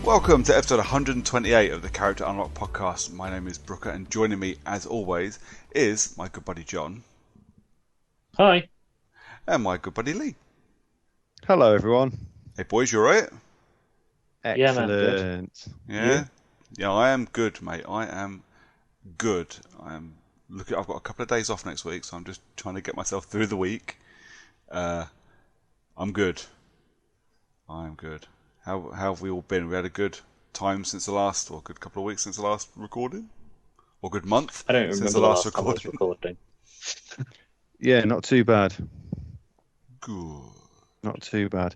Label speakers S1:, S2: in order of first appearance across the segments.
S1: Welcome to episode 128 of the Character Unlock podcast. My name is Brooker, and joining me, as always, is my good buddy John.
S2: Hi.
S1: And my good buddy Lee.
S3: Hello, everyone.
S1: Hey, boys, you alright?
S2: Yeah, man,
S3: Excellent.
S1: Yeah? Yeah, I am good, mate. I am good. I've got a couple of days off next week, so I'm just trying to get myself through the week. I'm good. I'm good. How have we all been? We had a good time since the last, or a good couple of weeks since the last recording? Or a good month
S2: I don't remember
S1: since
S2: the last time I was recording.
S3: Yeah, not too bad.
S1: Good.
S3: Not too bad.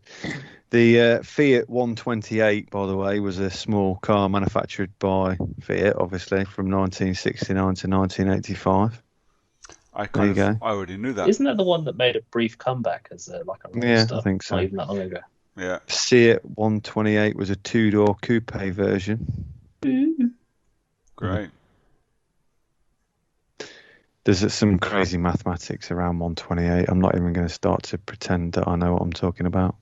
S3: The Fiat 128, by the way, was a small car manufactured by Fiat, obviously, from 1969 to 1985.
S1: I already knew that.
S2: Isn't that the one that made a brief comeback as like a roadster?
S3: I think so.
S2: Not even that long ago.
S1: Yeah.
S3: Fiat 128 was a two-door coupe version.
S1: Great.
S3: There's some crazy mathematics around 128. I'm not even going to start to pretend that I know what I'm talking about.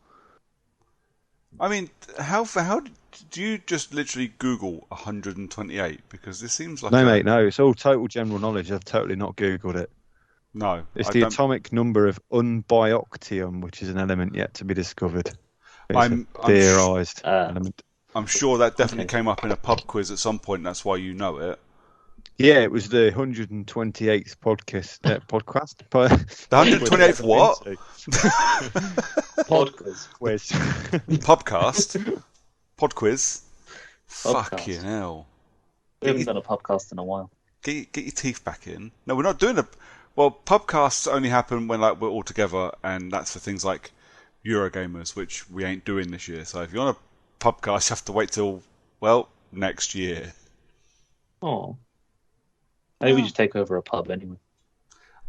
S1: I mean, how do you just literally Google 128? Because this seems like
S3: Mate, no. It's all total general knowledge. I've totally not Googled it.
S1: No.
S3: It's the atomic number of unbioctium, which is an element yet to be discovered.
S1: I'm
S3: theorized element.
S1: I'm sure that definitely came up in a pub quiz at some point. That's why you know it.
S3: Yeah, it was the 128th podcast.
S1: The 128th what?
S2: Pod quiz.
S1: Podcast? Pod quiz? Fucking hell.
S2: We haven't done a podcast in a while.
S1: Get your teeth back in. No, we're not doing a... Well, podcasts only happen when we're all together, and that's for things like Eurogamers, which we ain't doing this year. So if you want a podcast, you have to wait till, next year.
S2: Oh. Maybe we just take over a pub anyway.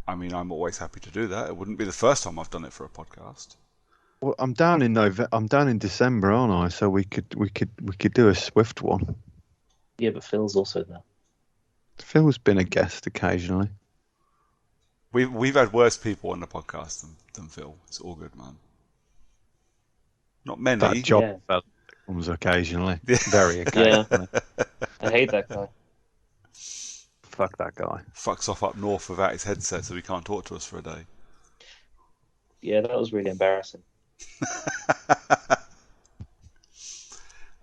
S1: I mean, I'm always happy to do that. It wouldn't be the first time I've done it for a podcast.
S3: Well, I'm down in December, aren't I? So we could do a Swift one.
S2: Yeah, but Phil's also there.
S3: Phil's been a guest occasionally.
S1: We've had worse people on the podcast than Phil. It's all good, man. Not many.
S3: That job fella comes occasionally.
S1: Yeah.
S3: Very occasionally.
S2: Yeah. I hate that guy.
S3: Fuck that guy.
S1: Fucks off up north without his headset, so he can't talk to us for a day.
S2: Yeah, that was really embarrassing.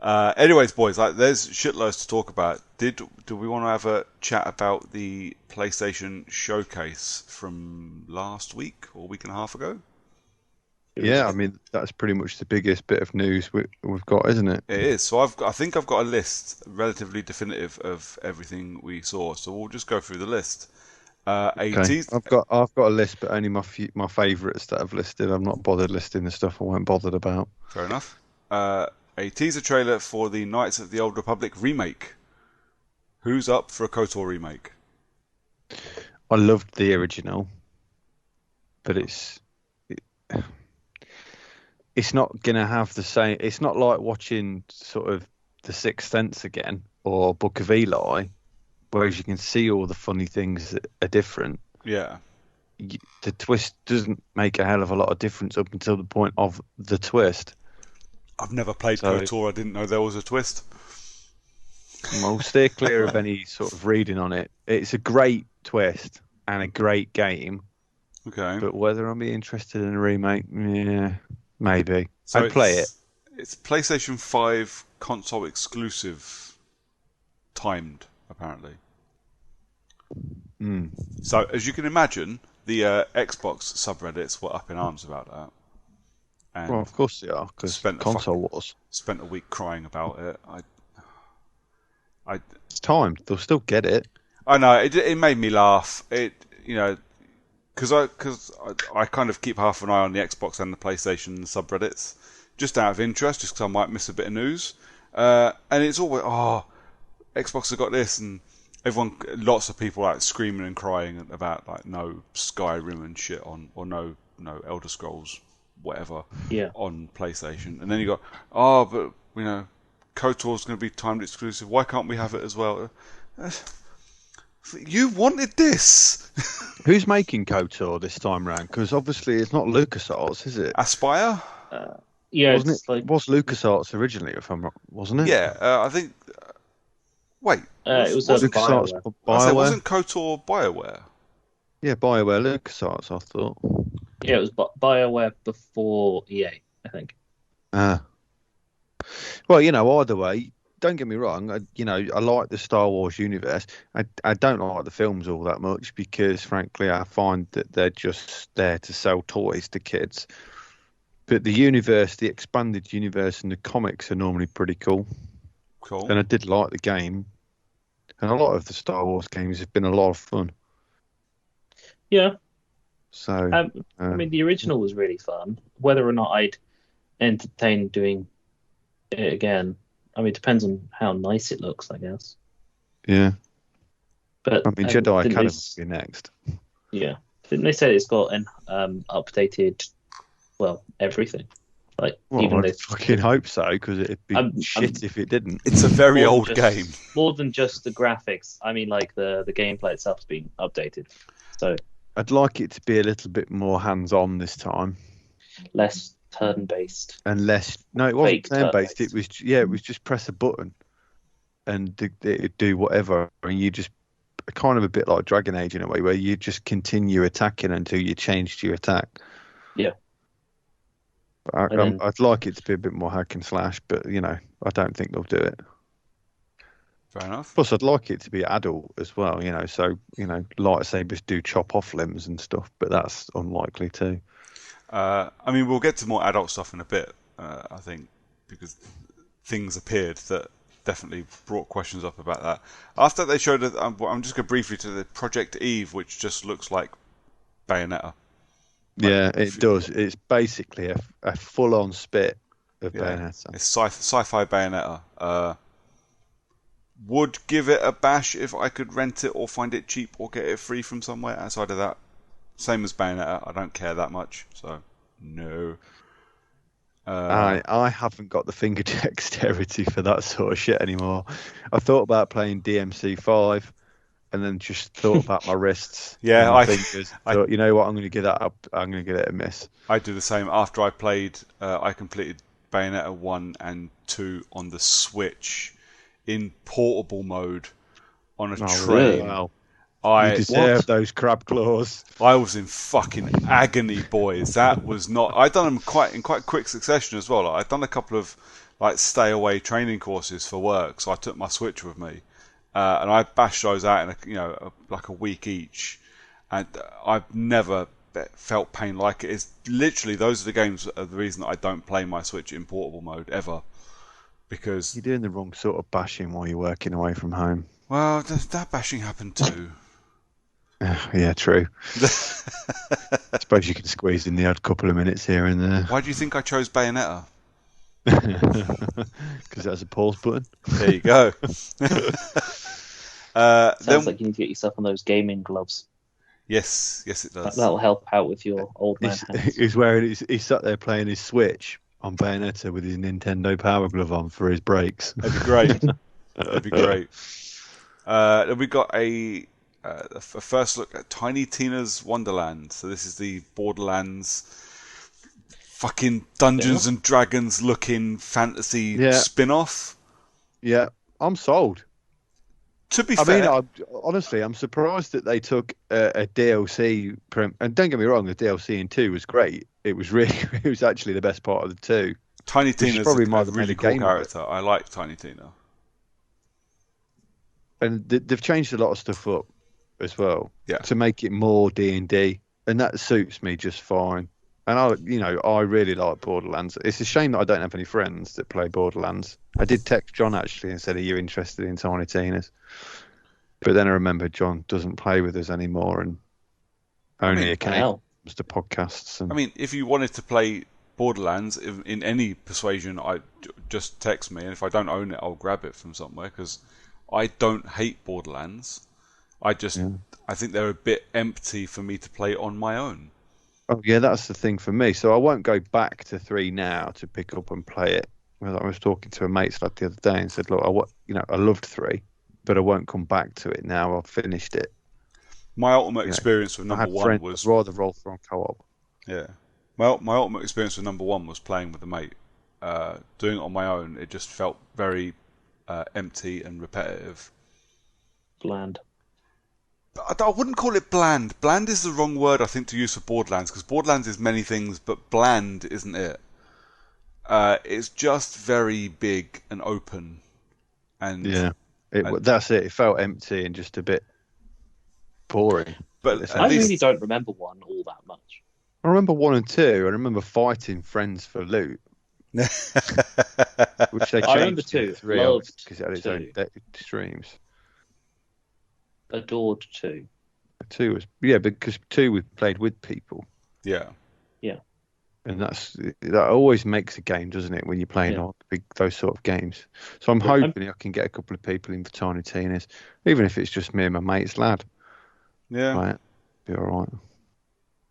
S1: Anyways, boys, there's shitloads to talk about. Do we want to have a chat about the PlayStation Showcase from last week or a week and a half ago?
S3: Yeah, I mean that's pretty much the biggest bit of news we've got, isn't it?
S1: It is. So I think I've got a list, relatively definitive, of everything we saw. So we'll just go through the list.
S3: Okay. I've got a list, but only my favourites that I've listed. I'm not bothered listing the stuff I weren't bothered about.
S1: Fair enough. A teaser trailer for the Knights of the Old Republic remake. Who's up for a KOTOR remake?
S3: I loved the original, but it's not going to have the same... It's not like watching sort of The Sixth Sense again or Book of Eli, whereas you can see all the funny things that are different.
S1: Yeah.
S3: The twist doesn't make a hell of a lot of difference up until the point of the twist.
S1: I've never played KOTOR. I didn't know there was a twist.
S3: Well, steer clear of any sort of reading on it. It's a great twist and a great game.
S1: Okay.
S3: But whether I'll be interested in a remake, yeah, maybe.
S1: So
S3: I'd play it.
S1: It's PlayStation 5 console exclusive, timed, apparently. So, as you can imagine, the Xbox subreddits were up in arms about that. And
S3: Well, of course they are, because console wars.
S1: spent a week crying about it.
S3: It's timed. They'll still get it.
S1: I know it made me laugh. Because I kind of keep half an eye on the Xbox and the PlayStation subreddits, just out of interest, just because I might miss a bit of news. And it's always Xbox have got this, and lots of people like screaming and crying about like no Skyrim and shit on, or no Elder Scrolls whatever on PlayStation. And then you got but KOTOR's going to be timed exclusive. Why can't we have it as well? You wanted this.
S3: Who's making KOTOR this time round? Because obviously it's not LucasArts, is it?
S1: Aspire?
S2: Yeah,
S3: wasn't
S2: it's
S3: it?
S2: like
S3: It was LucasArts originally, if I'm wrong, wasn't it?
S1: Yeah, I think. Wait,
S2: it was
S1: wasn't
S3: LucasArts,
S2: BioWare.
S1: I say
S3: BioWare.
S1: wasn't KOTOR BioWare?
S3: Yeah, BioWare, LucasArts. I thought.
S2: Yeah, it was BioWare before EA, I think.
S3: Ah, well, either way, don't get me wrong. I like the Star Wars universe. I don't like the films all that much because, frankly, I find that they're just there to sell toys to kids. But the universe, the expanded universe, and the comics are normally pretty cool.
S1: Cool.
S3: And I did like the game, and a lot of the Star Wars games have been a lot of fun.
S2: Yeah,
S3: So,
S2: I mean, the original was really fun. Whether or not I'd entertain doing it again, I mean, it depends on how nice it looks, I guess.
S3: yeah,
S2: But
S3: I mean, Jedi
S2: didn't
S3: Academy
S2: they,
S3: will be next.
S2: yeah, didn't they say it's got an updated, well, everything? Like
S3: Well,
S2: even
S3: I'd
S2: though
S3: fucking hope so because it'd be
S2: I'm-
S3: shit if it didn't.
S1: It's a very
S2: more than
S1: old
S2: just-
S1: game.
S2: more than just the graphics. I mean, like the gameplay itself's been updated, so
S3: I'd like it to be a little bit more hands-on this time,
S2: less turn-based.
S3: and less. No, it wasn't
S2: Fake
S3: turn-based. It
S2: turn-based.
S3: was it was just press a button, and it'd do whatever, and you just kind of a bit like Dragon Age in a way, where you just continue attacking until you changed your attack.
S2: Yeah.
S3: But
S2: And then-
S3: I'd like it to be a bit more hack and slash, but I don't think they'll do it.
S1: Fair enough.
S3: Plus, I'd like it to be adult as well, so lightsabers do chop off limbs and stuff, but that's unlikely too.
S1: I mean, we'll get to more adult stuff in a bit, I think, because things appeared that definitely brought questions up about that. After they showed it, I'm just going to briefly to the Project Eve, which just looks like Bayonetta.
S3: Yeah, it does. It's basically a full-on spit of
S1: Yeah.
S3: Bayonetta.
S1: It's sci-fi Bayonetta. Would give it a bash if I could rent it or find it cheap or get it free from somewhere. Outside of that, same as Bayonetta, I don't care that much, so no.
S3: I haven't got the finger dexterity for that sort of shit anymore. I thought about playing DMC5 and then just thought about my wrists.
S1: Yeah,
S3: and my
S1: I-
S3: fingers. Thought, you know what? I'm going to give that up. I'm going to give it a miss.
S1: I do the same. After I played, I completed Bayonetta 1 and 2 on the Switch in portable mode on a train.
S3: Wow.
S1: I
S3: You deserve those crab claws.
S1: I was in fucking agony, boys. That was not. I'd done them in quite quick succession as well. I'd done a couple of stay away training courses for work, so I took my Switch with me, and I bashed those out in a week each, and I've never felt pain like it. It's literally those are the games that are the reason that I don't play my Switch in portable mode ever, because
S3: You're doing the wrong sort of bashing while you're working away from home.
S1: well, that bashing happened too.
S3: Yeah, true. I suppose you can squeeze in the odd couple of minutes here and there.
S1: Why do you think I chose Bayonetta?
S3: Because that's a pause button.
S1: There you go.
S2: Sounds like you need to get yourself on those gaming gloves.
S1: Yes, it does.
S2: That'll help out with your old man hands.
S3: He's sat there playing his Switch on Bayonetta with his Nintendo Power Glove on for his breaks.
S1: That'd be great. That'd be great. Then we got a first look at Tiny Tina's Wonderland. So this is the Borderlands fucking Dungeons and Dragons looking fantasy spin-off.
S3: Yeah, I'm sold.
S1: To be
S3: I
S1: fair,
S3: mean, honestly, I'm surprised that they took a DLC. And don't get me wrong, the DLC in 2 was great. It was actually the best part of the 2.
S1: Tiny
S3: which is
S1: Tina's
S3: probably
S1: a
S3: my
S1: really
S3: main
S1: cool
S3: game of it.
S1: character. I like Tiny Tina.
S3: And they've changed a lot of stuff up as well
S1: Yeah.
S3: to make it more D&D, and that suits me just fine. And I really like Borderlands. It's a shame that I don't have any friends that play Borderlands. I did text John actually and said, "Are you interested in Tiny Tina's?" But then I remembered John doesn't play with us anymore, and only occasionally
S2: Wow.
S3: comes to podcasts. And
S1: I mean, if you wanted to play Borderlands in any persuasion, just text me, and if I don't own it, I'll grab it from somewhere, because I don't hate Borderlands. I think they're a bit empty for me to play on my own.
S3: oh yeah, that's the thing for me. So I won't go back to 3 now to pick up and play it. I was talking to a mate's lad the other day and said, "Look, I loved 3, but I won't come back to it now. I've finished it."
S1: My ultimate experience with
S3: I
S1: number
S3: had
S1: one
S3: friends
S1: was
S3: I'd rather roll from co-op.
S1: yeah. Well, my ultimate experience with number one was playing with a mate, doing it on my own, it just felt very empty and repetitive.
S2: Bland.
S1: I wouldn't call it bland. Bland is the wrong word, I think, to use for Borderlands, because Borderlands is many things, but bland isn't it. It's just very big and open. And
S3: that's it. It felt empty and just a bit boring.
S1: But
S2: I really don't remember 1 all that much.
S3: I remember 1 and 2. I remember fighting friends for loot. Which they changed
S2: I remember 2.
S3: to 3
S2: Loved
S3: because it had its
S2: 2.
S3: own streams.
S2: Adored 2.
S3: 2 was because 2 we played with people.
S1: Yeah.
S3: And that always makes a game, doesn't it, when you're playing on those sort of games. So I'm hoping I can get a couple of people in for Tiny Tina's, even if it's just me and my mate's lad.
S1: Yeah.
S3: Right. Be all right.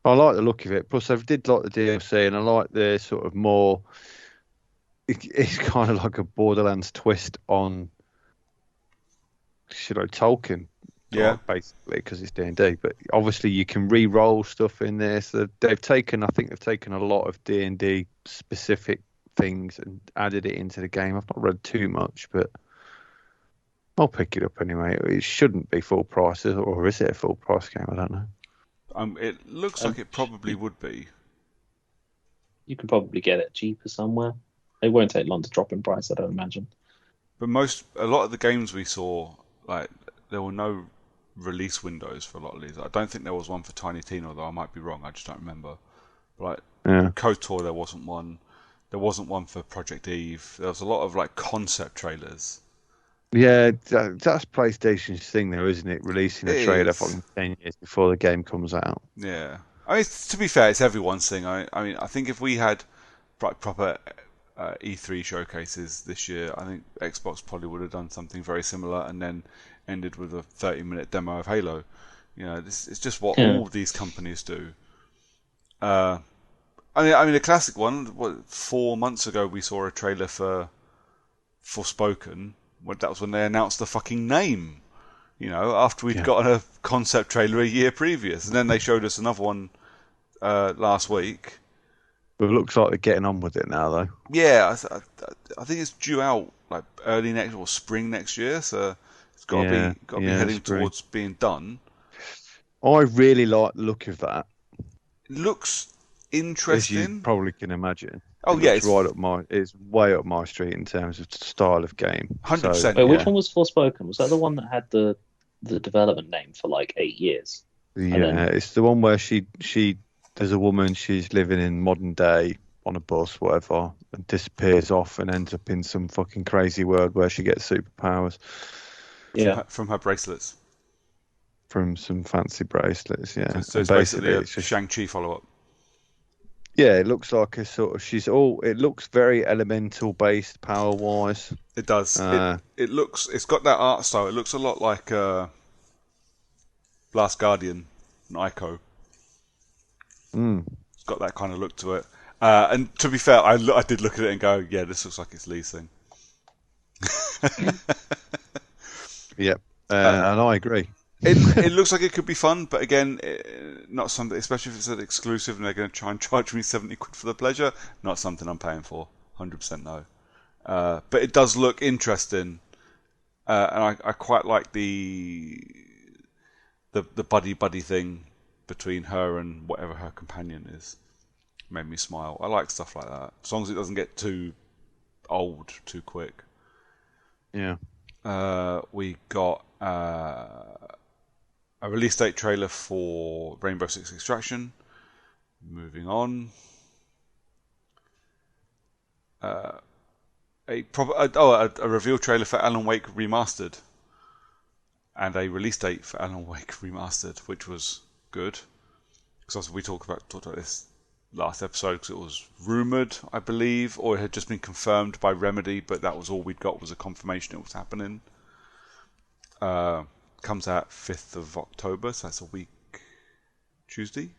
S3: I like the look of it. Plus, I did like the DLC, and I like the sort of more. It's kind of like a Borderlands twist on, Tolkien.
S1: Yeah,
S3: basically, because it's D&D. But obviously, you can re-roll stuff in there. So I think they've taken a lot of D&D specific things and added it into the game. I've not read too much, but I'll pick it up anyway. It shouldn't be full price, or is it a full price game? I don't know.
S1: It looks like it probably would be.
S2: You can probably get it cheaper somewhere. It won't take long to drop in price, I don't imagine.
S1: But a lot of the games we saw, like, there were no release windows for a lot of these. I don't think there was one for Tiny Tina, although I might be wrong. I just don't remember. But KOTOR, there wasn't one. There wasn't one for Project Eve. There was a lot of like concept trailers.
S3: Yeah, that's PlayStation's thing, though, isn't it? Releasing a trailer fucking 10 years before the game comes out.
S1: Yeah, I mean, to be fair, it's everyone's thing. I mean, I think if we had proper E3 showcases this year, I think Xbox probably would have done something very similar, and then ended with a 30-minute demo of Halo. It's just what all these companies do. I mean, a classic one. 4 months ago, we saw a trailer for Forspoken. That was when they announced the fucking name. After we'd gotten a concept trailer a year previous, and then they showed us another one last week.
S3: But it looks like they're getting on with it now, though.
S1: Yeah, I think it's due out like early next or spring next year, so it's got to be heading towards being done.
S3: I really like the look of that.
S1: It looks interesting.
S3: As you probably can imagine.
S1: It's
S3: it's way up my street in terms of style of game.
S1: 100%.
S2: Wait, which one was Forspoken? Was that the one that had the development name for like 8 years?
S3: Yeah, it's the one where she there's a woman, she's living in modern day on a bus, whatever, and disappears off and ends up in some fucking crazy world where she gets superpowers.
S2: Yeah,
S1: from her bracelets.
S3: From some fancy bracelets, yeah.
S1: So it's basically a Shang-Chi follow-up.
S3: Yeah, it looks like a sort of it looks very elemental based power wise.
S1: It does. It's got that art style. It looks a lot like Last Guardian and Ico. It's got that kind of look to it. And to be fair, I did look at it and go, yeah, this looks like it's Lee's thing.
S3: Yep. And I agree.
S1: It looks like it could be fun, but again, not something, especially if it's an exclusive and they're going to try and charge me 70 quid for the pleasure, not something I'm paying for. 100% no. But it does look interesting, and I quite like the buddy thing between her and whatever her companion is. Made me smile. I like stuff like that, as long as it doesn't get too old too quick.
S3: Yeah.
S1: We got a release date trailer for Rainbow Six Extraction. Moving on. A reveal trailer for Alan Wake Remastered. And a release date for Alan Wake Remastered, which was good. Because we talked about this last episode, because it was rumoured, I believe, or it had just been confirmed by Remedy, but that was all we'd got, was a confirmation it was happening. Comes out 5th of October, so that's a week Tuesday.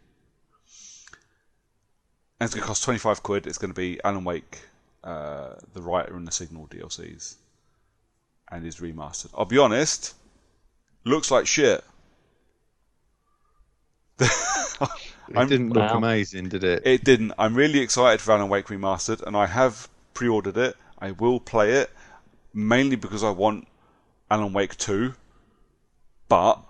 S1: And it's going to cost 25 quid. It's going to be Alan Wake, The Writer and the Signal DLCs, and is remastered. I'll be honest, looks like shit.
S3: It didn't look amazing, did it?
S1: It didn't. I'm really excited for Alan Wake Remastered, and I have pre-ordered it. I will play it, mainly because I want Alan Wake 2. But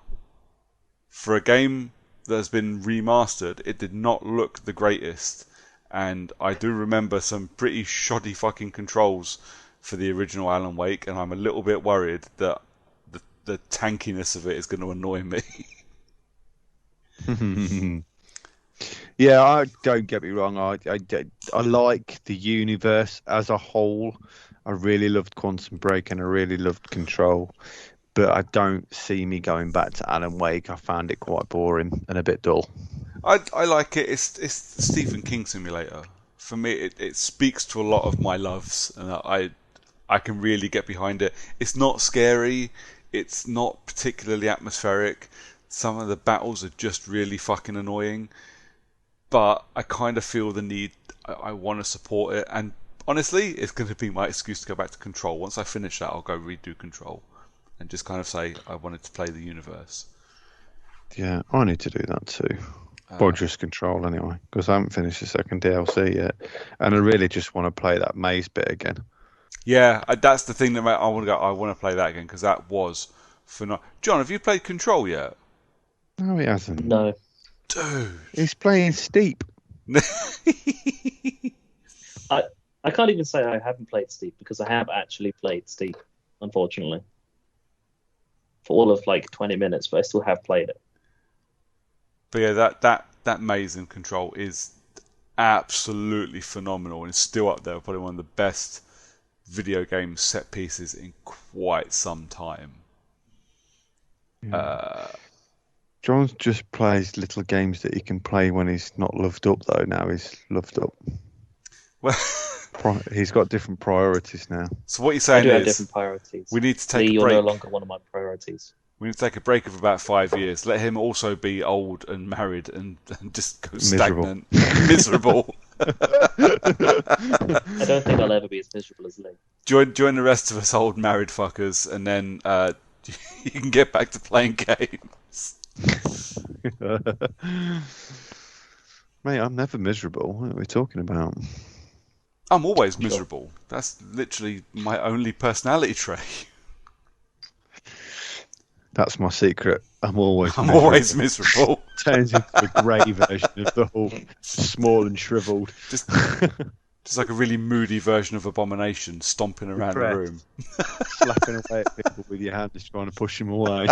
S1: for a game that has been remastered, it did not look the greatest. And I do remember some pretty shoddy fucking controls for the original Alan Wake, and I'm a little bit worried that the tankiness of it is going to annoy me.
S3: Yeah, I don't get me wrong. I like the universe as a whole. I really loved Quantum Break and I really loved Control, but I don't see me going back to Alan Wake. I found it quite boring and a bit dull.
S1: I like it. It's the Stephen King simulator. For me, it speaks to a lot of my loves, and I can really get behind it. It's not scary. It's not particularly atmospheric. Some of the battles are just really fucking annoying. But I kind of feel the need. I want to support it, and honestly, it's going to be my excuse to go back to Control. Once I finish that, I'll go redo Control, and just kind of say I wanted to play the universe.
S3: Yeah, I need to do that too. Or just Control anyway, because I haven't finished the second DLC yet, and I really just want to play that maze bit again.
S1: Yeah, that's the thing that I want to go. I want to play that again because that was phenomenal. John, have you played Control yet?
S3: No, he hasn't.
S2: No.
S1: Dude,
S3: He's playing Steep.
S2: I can't even say I haven't played Steep because I have actually played Steep, unfortunately. For all of like 20 minutes, but I still have played it.
S1: But yeah, that maze in Control is absolutely phenomenal and it's still up there, probably one of the best video game set pieces in quite some time.
S3: Yeah. John just plays little games that he can play when he's not loved up, though. Now he's loved up.
S1: Well,
S3: he's got different priorities now.
S1: So what you're saying
S2: I do have
S1: is
S2: different priorities.
S1: we need to take a
S2: You're
S1: break.
S2: no longer one of my priorities.
S1: We need to take a break of about 5 years. Let him also be old and married and just go stagnant. Miserable.
S2: I don't think I'll ever be as miserable as Lee.
S1: Join the rest of us old married fuckers, and then you can get back to playing games.
S3: Mate, I'm never miserable. What are we talking about?
S1: I'm always miserable. That's literally my only personality trait.
S3: That's my secret. I'm always
S1: miserable.
S3: Turns into the grey version of the whole small and shriveled.
S1: Just like a really moody version of Abomination stomping around the room.
S3: Slapping away at people with your hand, just trying to push them away.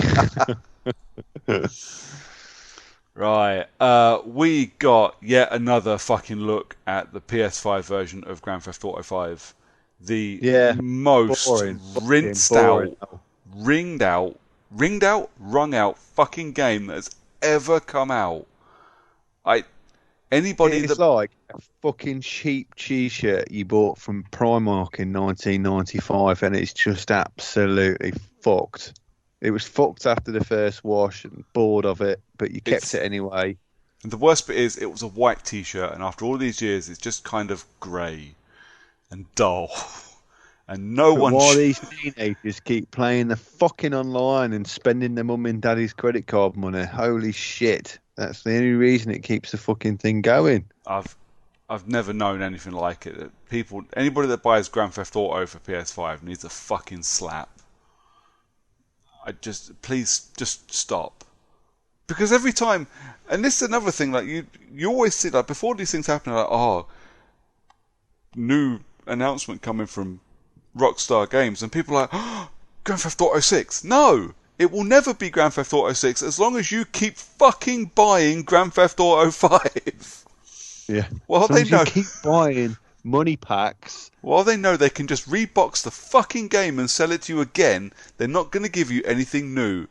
S1: Right. We got yet another fucking look at the PS5 version of Grand Theft Auto 5. The most rinsed out, wrung out fucking game that's ever come out.
S3: It's like a fucking cheap t-shirt you bought from Primark in 1995, and it's just absolutely fucked. It was fucked after the first wash and bored of it, but you kept it anyway.
S1: And the worst bit is, it was a white t-shirt, and after all these years, it's just kind of grey and dull. And
S3: While these teenagers keep playing the fucking online and spending their mum and daddy's credit card money, holy shit. That's the only reason it keeps the fucking thing going.
S1: I've never known anything like it. Anybody that buys Grand Theft Auto for PS5 needs a fucking slap. Please just stop. Because every time, and this is another thing, like you always see, like before these things happen, like, new announcement coming from Rockstar Games, and people are like, oh, Grand Theft Auto 6. No! It will never be Grand Theft Auto 6 as long as you keep fucking buying Grand Theft Auto 5.
S3: Yeah.
S1: Well, they know.
S3: You keep buying money packs.
S1: Well, they know they can just rebox the fucking game and sell it to you again. They're not going to give you anything new.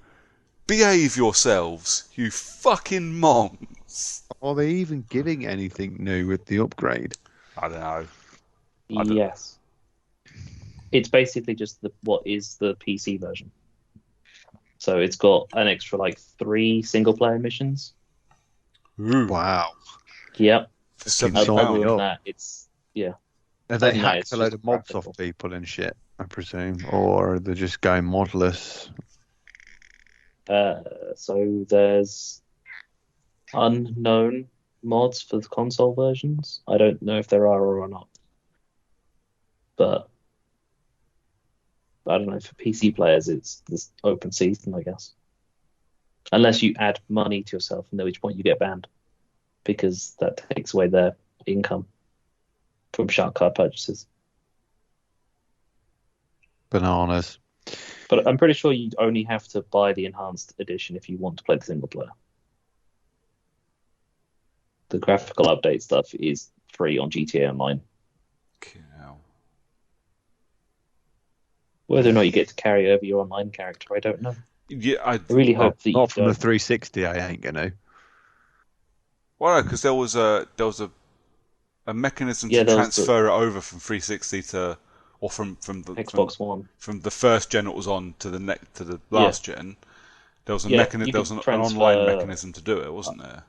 S1: Behave yourselves, you fucking mongs.
S3: Are they even giving anything new with the upgrade?
S1: I don't know.
S2: Yes. It's basically just what is the PC version. So it's got an extra 3 single player missions.
S1: Ooh.
S3: Wow.
S2: Yep.
S1: For £70.
S2: Other than that, it's
S3: Have they hacked a load of mods off people and shit, I presume? Or they're just going modless?
S2: So there's unknown mods for the console versions. I don't know if there are or not. But I don't know, for PC players, it's this open season, I guess. Unless you add money to yourself, and at which point you get banned, because that takes away their income from shark card purchases.
S3: Bananas.
S2: But I'm pretty sure you only have to buy the enhanced edition if you want to play the single player. The graphical update stuff is free on GTA Online.
S1: Okay, now.
S2: Whether or not you get to carry over your online character, I don't know.
S1: Yeah, I
S2: I really hope that you
S3: Not from the
S2: don't.
S3: 360, I ain't gonna.
S1: well, because there was a mechanism
S2: Yeah,
S1: to
S2: there was
S1: transfer it over from 360 to, or from the
S2: Xbox One.
S1: from the first gen it was on to the last gen. There was a
S2: Yeah, you
S1: there was
S2: could
S1: an
S2: transfer-
S1: online mechanism to do it, wasn't there?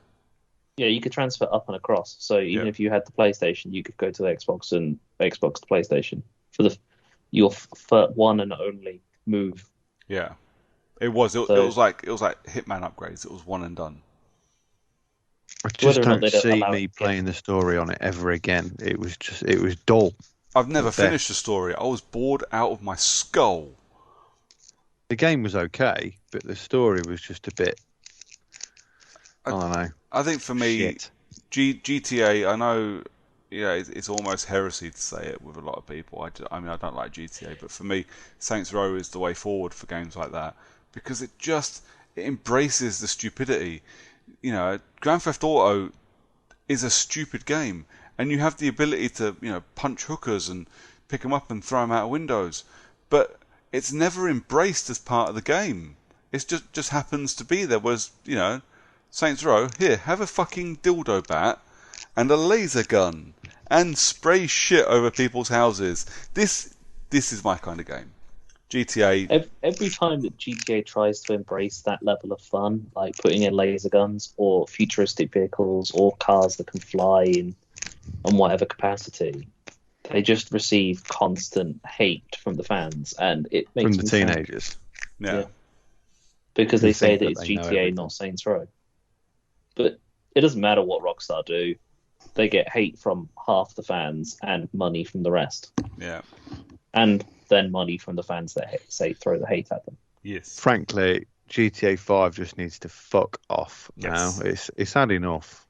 S2: Yeah, you could transfer up and across. So even
S1: Yeah.
S2: if you had the PlayStation, you could go to the Xbox and Xbox to PlayStation for your one and only move.
S1: Yeah, it was. It
S2: So-
S1: was like Hitman upgrades. It was one and done.
S3: I
S2: Whether
S3: just
S2: or not
S3: don't
S2: they don't
S3: see
S2: allow
S3: me
S2: it,
S3: playing the story on it ever again. It was dull.
S1: I've never
S3: Okay.
S1: finished the story. I was bored out of my skull.
S3: The game was okay, but the story was just a bit. I don't know.
S1: I think for me,
S3: Shit.
S1: GTA. I know, it's almost heresy to say it with a lot of people. I mean, I don't like GTA, but for me, Saints Row is the way forward for games like that because it embraces the stupidity. Grand Theft Auto is a stupid game, and you have the ability to, punch hookers and pick them up and throw them out of windows, but it's never embraced as part of the game. It just happens to be there. Whereas, Saints Row, here, have a fucking dildo bat and a laser gun and spray shit over people's houses. This is my kind of game. GTA.
S2: Every time that GTA tries to embrace that level of fun, like putting in laser guns or futuristic vehicles or cars that can fly in on whatever capacity, they just receive constant hate from the fans, and it makes
S3: From the
S2: me sad.
S3: teenagers.
S1: Yeah.
S2: Because
S3: Who
S2: they say
S3: think
S2: that
S3: that
S2: it's
S3: they know
S2: GTA,
S3: everything.
S2: not Saints Row. But it doesn't matter what Rockstar do; they get hate from half the fans and money from the rest,
S1: Yeah.
S2: and then money from the fans that say throw the hate at them.
S1: Yes.
S3: Frankly, GTA 5 just needs to fuck off
S1: Yes.
S3: now. It's had enough.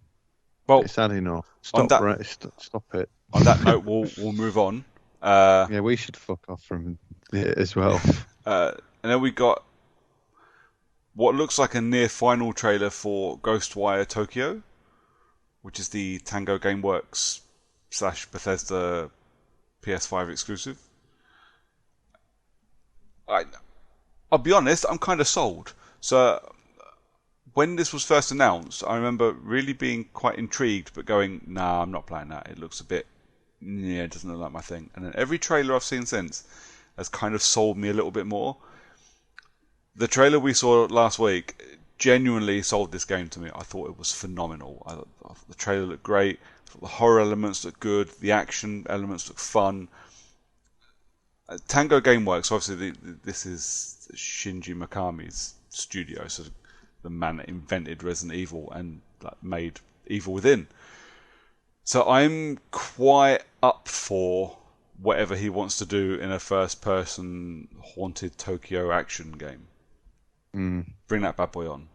S1: Well,
S3: It's had enough.
S1: on
S3: Stop,
S1: that-
S3: stop it.
S1: on that note, we'll move on.
S3: Yeah, we should fuck off from it as well.
S1: And then we got what looks like a near final trailer for Ghostwire Tokyo, which is the Tango Gameworks / Bethesda PS5 exclusive. I'll be honest, I'm kind of sold. So when this was first announced, I remember really being quite intrigued, but going, nah, I'm not playing that. It looks a bit, it doesn't look like my thing. And then every trailer I've seen since has kind of sold me a little bit more. The trailer we saw last week genuinely sold this game to me. I thought it was phenomenal. I thought the trailer looked great. I thought the horror elements looked good. The action elements looked fun. Tango Gameworks, obviously, this is Shinji Mikami's studio, so the man that invented Resident Evil and made Evil Within. So I'm quite up for whatever he wants to do in a first-person haunted Tokyo action game. Bring that bad boy on.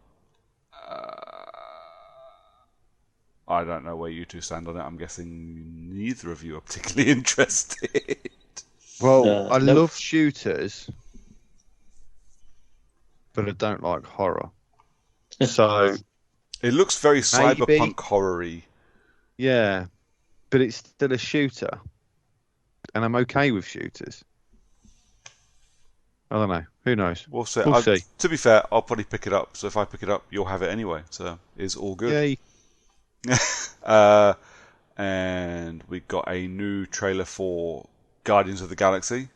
S1: I don't know where you two stand on it. I'm guessing neither of you are particularly interested.
S3: Well, I
S2: no.
S3: love shooters, but I don't like horror. So,
S1: It looks very
S3: Maybe.
S1: cyberpunk horror-y.
S3: yeah, but it's still a shooter, and I'm okay with shooters. I don't know. Who knows?
S1: We'll see.
S3: We'll see.
S1: To be fair, I'll probably pick it up. So if I pick it up, you'll have it anyway. So it's all good.
S3: Yay.
S1: And we got a new trailer for Guardians of the Galaxy,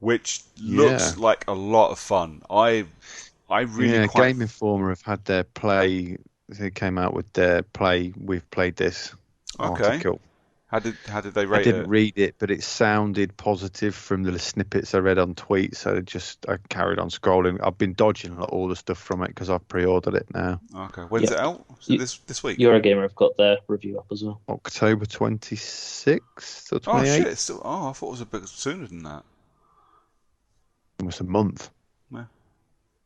S1: which looks like a lot of fun. I really
S3: Yeah,
S1: quite.
S3: Game Informer have had their play. They came out with their play. We've played this
S1: Okay.
S3: article.
S1: How did they
S3: I
S1: rate
S3: didn't
S1: it?
S3: read it, but it sounded positive from the snippets I read on tweets. So I carried on scrolling. I've been dodging all the stuff from it because I've pre-ordered it now.
S1: Okay, when's
S2: Yeah.
S1: it out? Is
S2: You-
S1: it this week?
S2: Eurogamer have got their review up as well.
S3: October 26th or
S1: Oh
S3: 28th.
S1: shit! It's still. Oh, I thought it was a bit sooner than that.
S3: Almost a month.
S1: Yeah.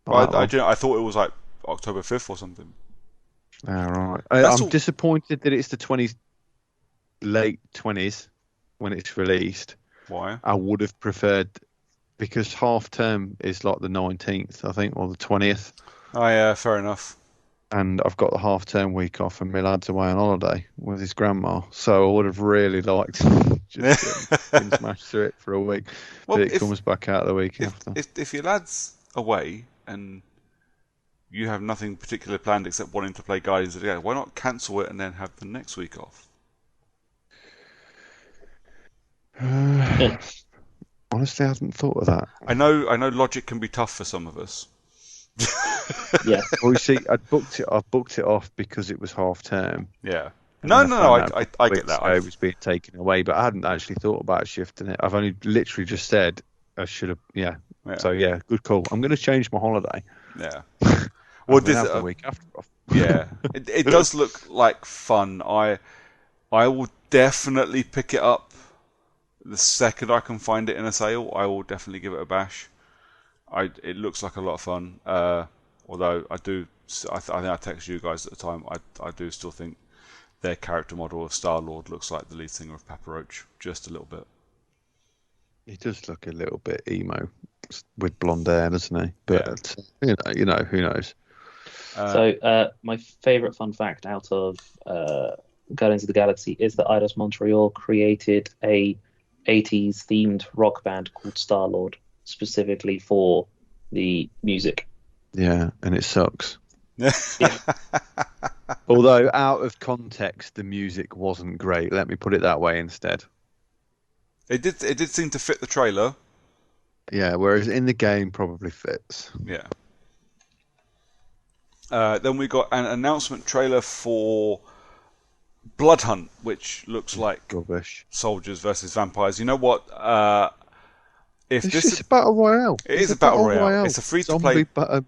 S3: Oh,
S1: But I thought it was like October 5th or something.
S3: all right.
S1: That's
S3: I'm
S1: all-
S3: disappointed that it's the late 20s when it's released.
S1: Why?
S3: I would have preferred, because half term is like the 19th, I think, or the 20th.
S1: Oh yeah, fair enough.
S3: And I've got the half term week off, and my lad's away on holiday with his grandma. So I would have really liked to just smash through it for a week.
S1: Well,
S3: But it comes back out the week after.
S1: if your lad's away and you have nothing particular planned except wanting to play Guardians of the Galaxy, why not cancel it and then have the next week off?
S3: Honestly, I hadn't thought of that.
S1: I know logic can be tough for some of us.
S2: Yeah.
S3: Well, you see, I've booked it off because it was half term.
S1: Yeah.
S3: And
S1: No,
S3: then
S1: no,
S3: found
S1: no.
S3: out
S1: I get that.
S3: It was being taken away, but I hadn't actually thought about shifting it. I've only literally just said I should have. Yeah.
S1: Yeah.
S3: So yeah, good call. I'm going to change my holiday.
S1: Yeah.
S3: Well,
S1: Well,
S3: this
S1: this
S3: the week after off.
S1: yeah, it does look like fun. I will definitely pick it up the second I can find it in a sale. I will definitely give it a bash. It looks like a lot of fun. Although I think I texted you guys at the time. I do still think their character model of Star-Lord looks like the lead singer of Papa Roach, just a little bit.
S3: He does look a little bit emo with blonde hair, doesn't he? But you know, who knows?
S2: So my favourite fun fact out of Guardians of the Galaxy is that Eidos Montreal created a 80s themed rock band called Star-Lord specifically for the music.
S3: Yeah, and it sucks. Although out of context, the music wasn't great. Let me put it that way instead.
S1: It did seem to fit the trailer.
S3: Yeah, whereas in the game probably fits.
S1: Yeah. Then we got an announcement trailer for Blood Hunt, which looks like
S3: Rubbish.
S1: soldiers versus vampires. You know what? If
S3: It's
S1: this
S3: just a battle royale.
S1: It is a battle royale. It's a free-to-play-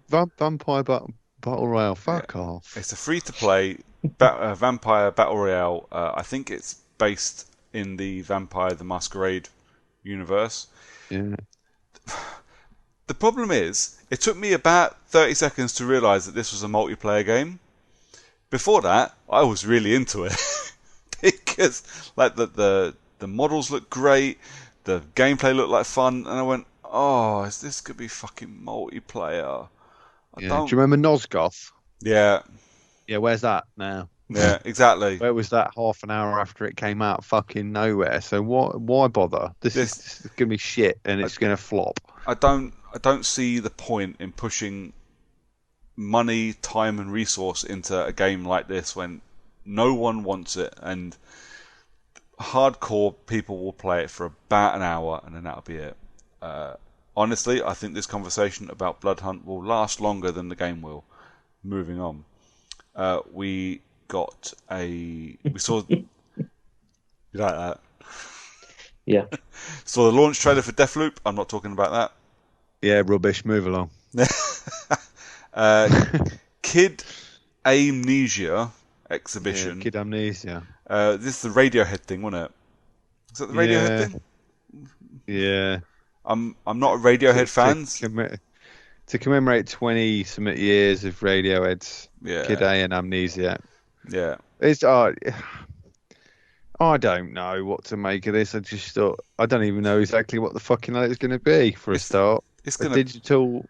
S3: Vampire battle royale. Fuck off.
S1: it's a free-to-play vampire battle royale. I think it's based in the Vampire the Masquerade universe.
S3: Yeah.
S1: The problem is, it took me about 30 seconds to realise that this was a multiplayer game. Before that, I was really into it because like the models look great, the gameplay looked like fun, and I went, "Oh, is this could be fucking multiplayer?"
S3: Do you remember Nosgoth?
S1: Yeah,
S3: Yeah, where's that now?
S1: yeah, exactly.
S3: Where was that half an hour after it came out? Fucking nowhere. So why bother? This is going to be shit and it's going to flop.
S1: I don't see the point in pushing money, time, and resource into a game like this when no one wants it, and hardcore people will play it for about an hour and then that'll be it. Honestly, I think this conversation about Blood Hunt will last longer than the game will. Moving on, we saw. You like that?
S2: Yeah.
S1: Saw the launch trailer for Deathloop. I'm not talking about that.
S3: Yeah, rubbish. Move along.
S1: Kid Amnesia exhibition.
S3: Yeah, Kid Amnesia.
S1: This is the Radiohead thing, wasn't it? Is that the Radiohead thing?
S3: Yeah.
S1: I'm not a Radiohead fan.
S3: To commemorate 20 something years of Radiohead's
S1: Yeah.
S3: Kid A and Amnesia.
S1: Yeah.
S3: It's I don't know what to make of this. I just thought I don't even know exactly what the fucking hell it's going to be for a start.
S1: It's
S3: A
S1: gonna
S3: digital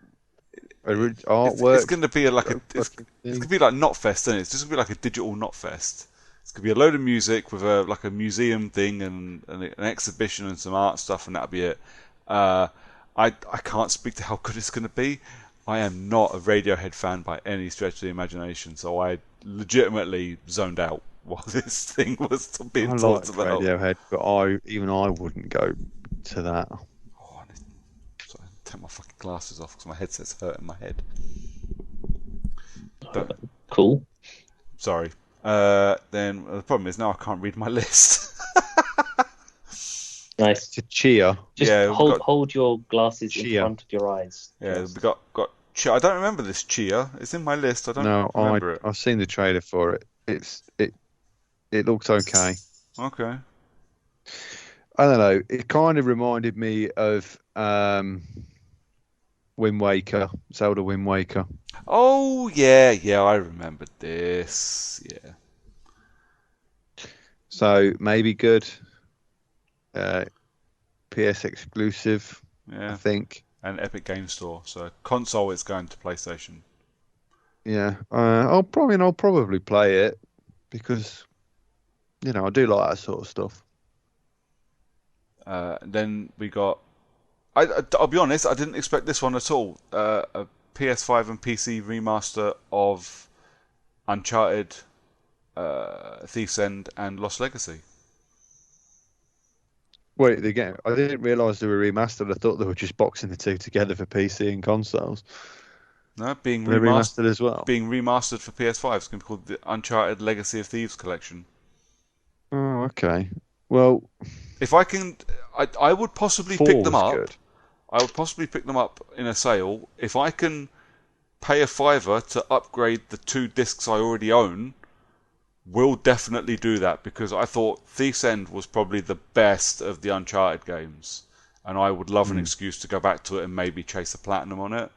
S3: artwork.
S1: It's gonna be it's gonna be like Knotfest, isn't it? It's just gonna be like a digital Knotfest. It's gonna be a load of music with a museum thing and an exhibition and some art stuff, and that'll be it. I can't speak to how good it's gonna be. I am not a Radiohead fan by any stretch of the imagination, so I legitimately zoned out while this thing was being
S3: I
S1: talked
S3: like
S1: about.
S3: Radiohead, but I wouldn't go to that.
S1: Oh, I need to take my fucking glasses off because my headset's hurting my head.
S2: Cool.
S1: Sorry. Then the problem is now I can't read my list.
S2: Nice.
S3: To cheer.
S2: Just
S1: Yeah, we've got-
S2: hold your glasses in
S3: Chia.
S2: front of your eyes.
S1: Yeah,
S2: Just-
S1: we got Chia. I don't remember this Chia. It's in my list. I don't
S3: No,
S1: remember it.
S3: I've seen the trailer for it. It looks okay.
S1: Okay.
S3: I don't know. It kind of reminded me of Wind Waker, Zelda Wind Waker.
S1: Oh yeah, I remembered this. Yeah.
S3: So maybe good. PS exclusive, I
S1: Yeah.
S3: think.
S1: And Epic Game Store. So console, it's going to PlayStation.
S3: Yeah. I'll probably play it because I do like that sort of stuff.
S1: Then we got. I'll be honest, I didn't expect this one at all. A PS5 and PC remaster of Uncharted, Thief's End, and Lost Legacy.
S3: Wait, I didn't realise they were remastered. I thought they were just boxing the two together for PC and consoles.
S1: No, being
S3: They're
S1: remastered
S3: remastered as well.
S1: being remastered for PS5. It's going to be called the Uncharted Legacy of Thieves Collection.
S3: Oh, okay. Well,
S1: If I can, I would possibly
S3: 4
S1: pick them
S3: was
S1: up.
S3: good.
S1: I would possibly pick them up in a sale if I can pay a £5 to upgrade the 2 discs I already own. Will definitely do that because I thought Thief's End was probably the best of the Uncharted games, and I would love an excuse to go back to it and maybe chase a platinum on it.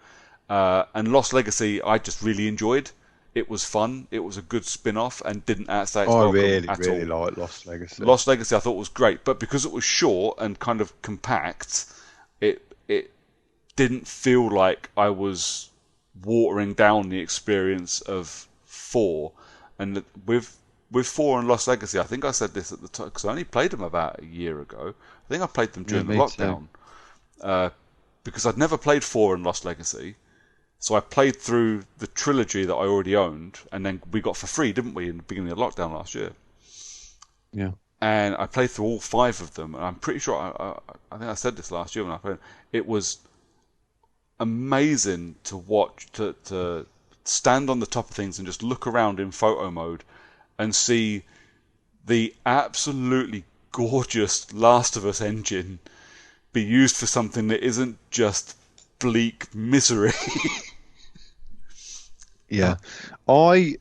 S1: And Lost Legacy, I just really enjoyed. It was fun. It was a good spin-off and didn't outstay its
S3: I
S1: welcome
S3: really,
S1: at
S3: really
S1: all.
S3: like Lost Legacy.
S1: Lost Legacy I thought was great, but because it was short and kind of compact, it didn't feel like I was watering down the experience of 4. And with 4 and Lost Legacy, I think I said this at the time because I only played them about a year ago. I think I played them during the
S3: me too.
S1: lockdown because I'd never played 4 and Lost Legacy. So I played through the trilogy that I already owned, and then we got for free, didn't we, in the beginning of lockdown last year?
S3: Yeah.
S1: And I played through all 5 of them, and I'm pretty sure I think I said this last year when I played. It was amazing to watch, to stand on the top of things and just look around in photo mode and see the absolutely gorgeous Last of Us engine be used for something that isn't just bleak misery.
S3: Yeah. I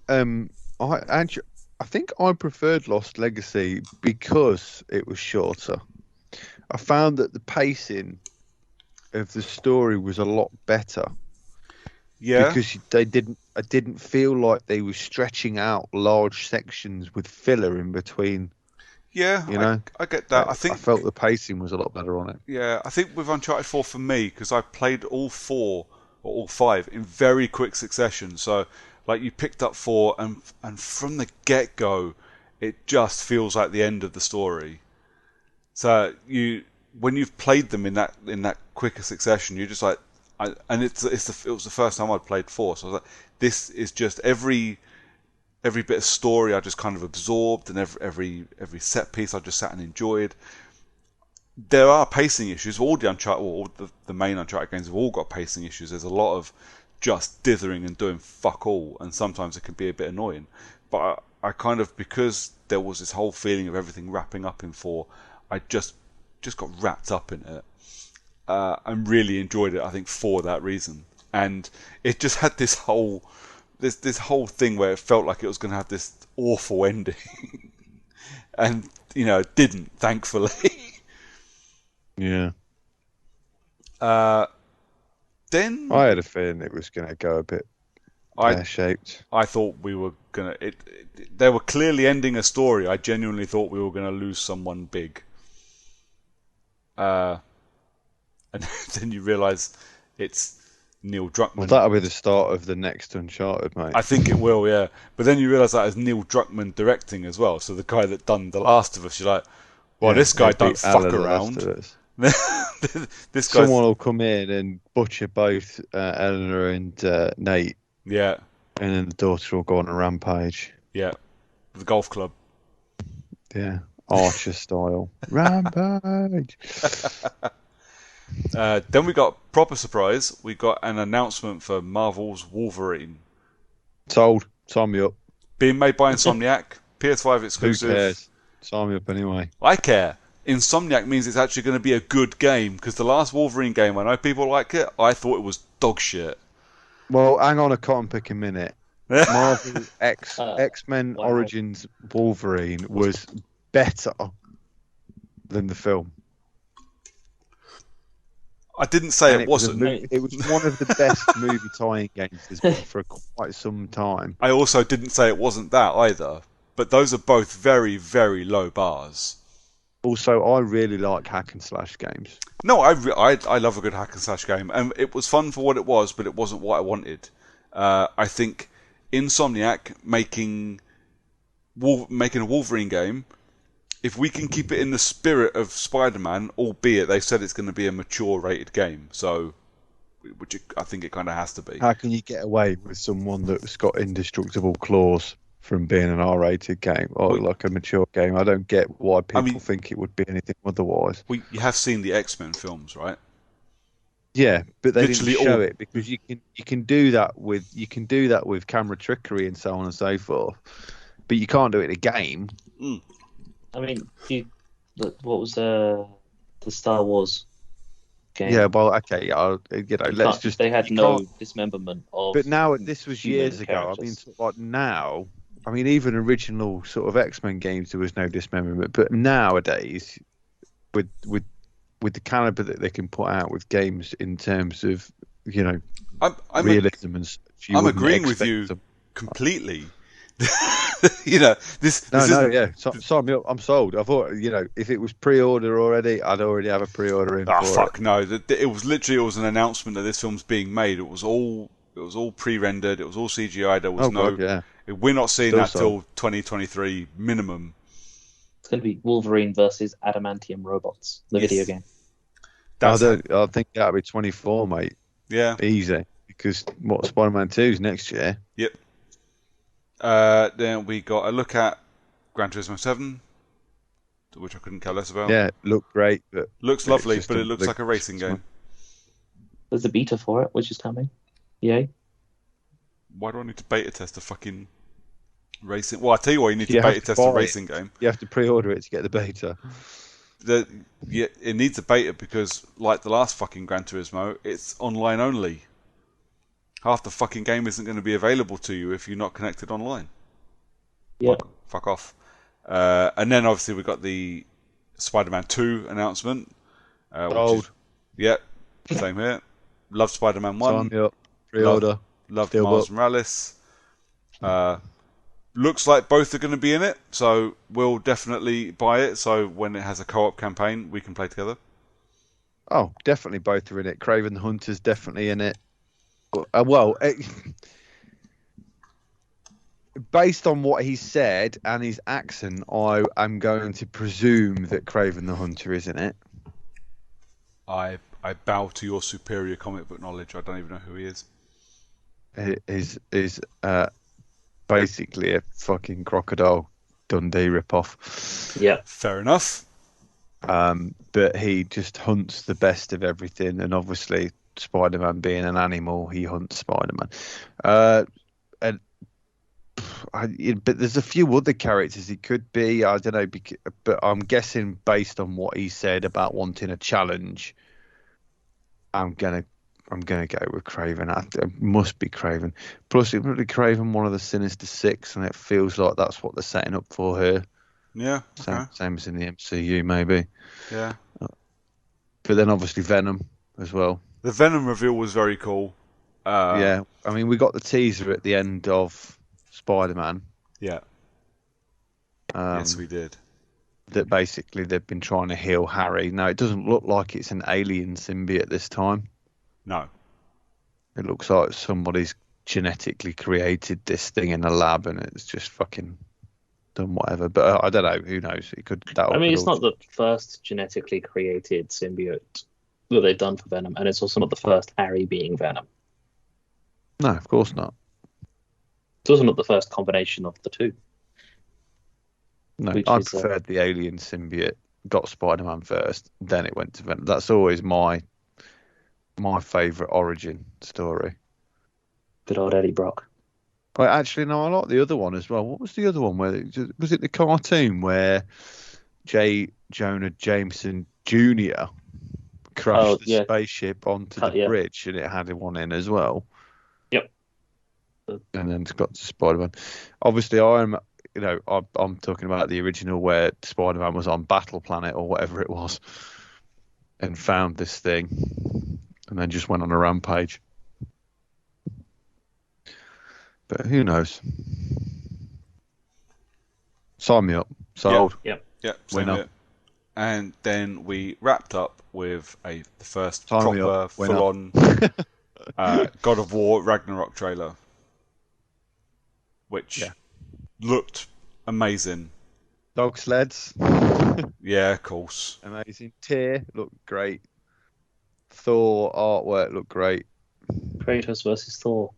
S3: think I preferred Lost Legacy because it was shorter. I found that the pacing of the story was a lot better.
S1: Yeah.
S3: Because I didn't feel like they were stretching out large sections with filler in between.
S1: Yeah,
S3: You know?
S1: I get that. I
S3: I
S1: think
S3: felt the pacing was a lot better on it.
S1: Yeah, I think with Uncharted 4 for me, because I played all 4 or all 5 in very quick succession. So, like, you picked up 4, and from the get-go, it just feels like the end of the story. So when you've played them in that quicker succession, you're just like, it was the first time I'd played 4, so I was like, this is just every bit of story I just kind of absorbed, and every set piece I just sat and enjoyed. There are pacing issues. All the Uncharted, all the main Uncharted games have all got pacing issues. There's a lot of just dithering and doing fuck all, and sometimes it can be a bit annoying. But I kind of, because there was this whole feeling of everything wrapping up in 4, I just got wrapped up in it. And really enjoyed it, I think, for that reason. And it just had this whole thing where it felt like it was going to have this awful ending. And, it didn't, thankfully.
S3: Yeah.
S1: Then
S3: I had a feeling it was going to go a bit pear-shaped.
S1: I thought we were going to... They were clearly ending a story. I genuinely thought we were going to lose someone big. And then you realise it's Neil Druckmann.
S3: Well, that'll be the start of the next Uncharted, mate.
S1: I think it will, yeah. But then you realise that is Neil Druckmann directing as well. So the guy that done The Last of Us, you're like, well,
S3: Yeah,
S1: this guy
S3: it'd be
S1: don't fuck
S3: Alan the
S1: around.
S3: Last of Us.
S1: This guy,
S3: Someone will come in and butcher both Eleanor and Nate,
S1: yeah,
S3: and then the daughter will go on a rampage.
S1: the golf club.
S3: Yeah, Archer style rampage.
S1: Then we got proper surprise. We got an announcement for Marvel's Wolverine
S3: Sold. Sign me up.
S1: being made by Insomniac, PS5
S3: Who
S1: exclusive.
S3: cares? Sign me up anyway.
S1: I care Insomniac means it's actually going to be a good game, because the last Wolverine game, I know people like it, I thought it was dog shit.
S3: Well, hang on a cotton pick a minute. Marvel X-Men
S2: wow.
S3: Origins Wolverine was better than the film.
S1: I didn't say
S3: And
S1: it wasn't.
S3: It was one of the best movie tie-in games there's been for quite some time.
S1: I also didn't say it wasn't that either. But those are both very, very low bars.
S3: Also, I really like hack and slash games.
S1: No, I love a good hack and slash game, and it was fun for what it was, but it wasn't what I wanted. I think Insomniac making a Wolverine game, if we can keep it in the spirit of Spider-Man, albeit they said it's going to be a mature rated game, so I think it kind of has to be.
S3: How can you get away with someone that's got indestructible claws from being an R-rated game or like a mature game? I don't get why people think it would be anything otherwise.
S1: Well, you have seen the X-Men films, right?
S3: Yeah, but they
S1: Literally
S3: didn't show it because you can do that with camera trickery and so on and so forth, but you can't do it in a game.
S2: I mean, what was the Star Wars game?
S3: Yeah, well, okay, let's just.
S2: They had no dismemberment of.
S3: But now this was years ago.
S2: characters.
S3: I mean, sort of like now. I mean, even original sort of X-Men games, there was no dismemberment. But nowadays, with the caliber that they can put out with games in terms of realism and such,
S1: I'm agreeing with you completely. This.
S3: Yeah. Sign me up. I'm sold. I thought, if it was pre-order already, I'd already have a pre-order in.
S1: Fuck no! It was an announcement that this film's being made. It was all pre-rendered. It was all CGI. There was no.
S3: God, yeah.
S1: We're not seeing that till 2023 minimum.
S2: It's going to be Wolverine versus Adamantium Robots, the video game.
S3: I think that'll be 24, mate.
S1: Yeah,
S3: easy. Because Spider-Man 2 is next year.
S1: Yep. Then we got a look at Gran Turismo 7, which I couldn't care less about.
S3: Yeah, looked great, but
S1: looks lovely, but it looks like a racing game.
S2: There's a beta for it, which is coming. Yay.
S1: Why do I need to beta test a fucking racing? Well, I tell you why you need to beta test a racing game.
S3: You have to pre-order it to get the beta.
S1: It needs a beta because, like the last fucking Gran Turismo, it's online only. Half the fucking game isn't going to be available to you if you're not connected online.
S2: Yeah.
S1: Fuck off. And then obviously we got the Spider-Man 2 announcement. Same here. Loved Spider-Man 1.
S3: Sign me up. Pre-order.
S1: Loved Miles Morales. Looks like both are going to be in it, so we'll definitely buy it. So when it has a co-op campaign, we can play together.
S3: Oh, definitely both are in it. Kraven the Hunter's definitely in it. Based on what he said and his accent, I am going to presume that Kraven the Hunter is in it.
S1: I bow to your superior comic book knowledge. I don't even know who he is.
S3: Is basically a fucking Crocodile Dundee ripoff.
S2: Yeah,
S1: fair enough.
S3: But he just hunts the best of everything, and obviously Spider-Man being an animal, he hunts Spider-Man. But there's a few other characters he could be. I don't know, but I'm guessing based on what he said about wanting a challenge, I'm gonna go with Kraven. It must be Kraven. Plus, it would be Kraven, one of the Sinister Six, and it feels like that's what they're setting up for here.
S1: Yeah.
S3: Same as in the MCU, maybe.
S1: Yeah.
S3: But then obviously Venom as well.
S1: The Venom reveal was very cool.
S3: Yeah, I mean, we got the teaser at the end of Spider-Man.
S1: Yeah. Yes, we did.
S3: That basically they've been trying to heal Harry. Now, it doesn't look like it's an alien symbiote this time.
S1: No.
S3: It looks like somebody's genetically created this thing in a lab and it's just fucking done whatever. But I don't know. Who knows? It could.
S2: It's not the first genetically created symbiote that they've done for Venom, and it's also not the first Harry being Venom.
S3: No, of course not.
S2: It's also not the first combination of the two.
S3: No, I preferred the alien symbiote. Got Spider-Man first, then it went to Venom. That's always my favourite origin story.
S2: Good old Eddie Brock.
S3: Actually, no, I like the other one as well. What was the other one? Was it the cartoon where J. Jonah Jameson Jr. crashed the
S2: yeah.
S3: spaceship onto the
S2: Yeah.
S3: bridge, and it had one in as well.
S2: Yep.
S3: And then it's got to Spider-Man. Obviously, I'm talking about the original where Spider-Man was on Battle Planet or whatever it was, and found this thing, and then just went on a rampage. But who knows? Sign me up. Sold.
S2: Yep.
S1: Same
S3: Winner.
S1: here. And then we wrapped up with the first
S3: Sign me
S1: proper,
S3: up. Winner.
S1: full-on God of War Ragnarok trailer, which looked amazing.
S3: Dog sleds.
S1: Yeah, of course.
S3: Amazing. Tyr looked great. Thor artwork looked great.
S2: Kratos versus Thor.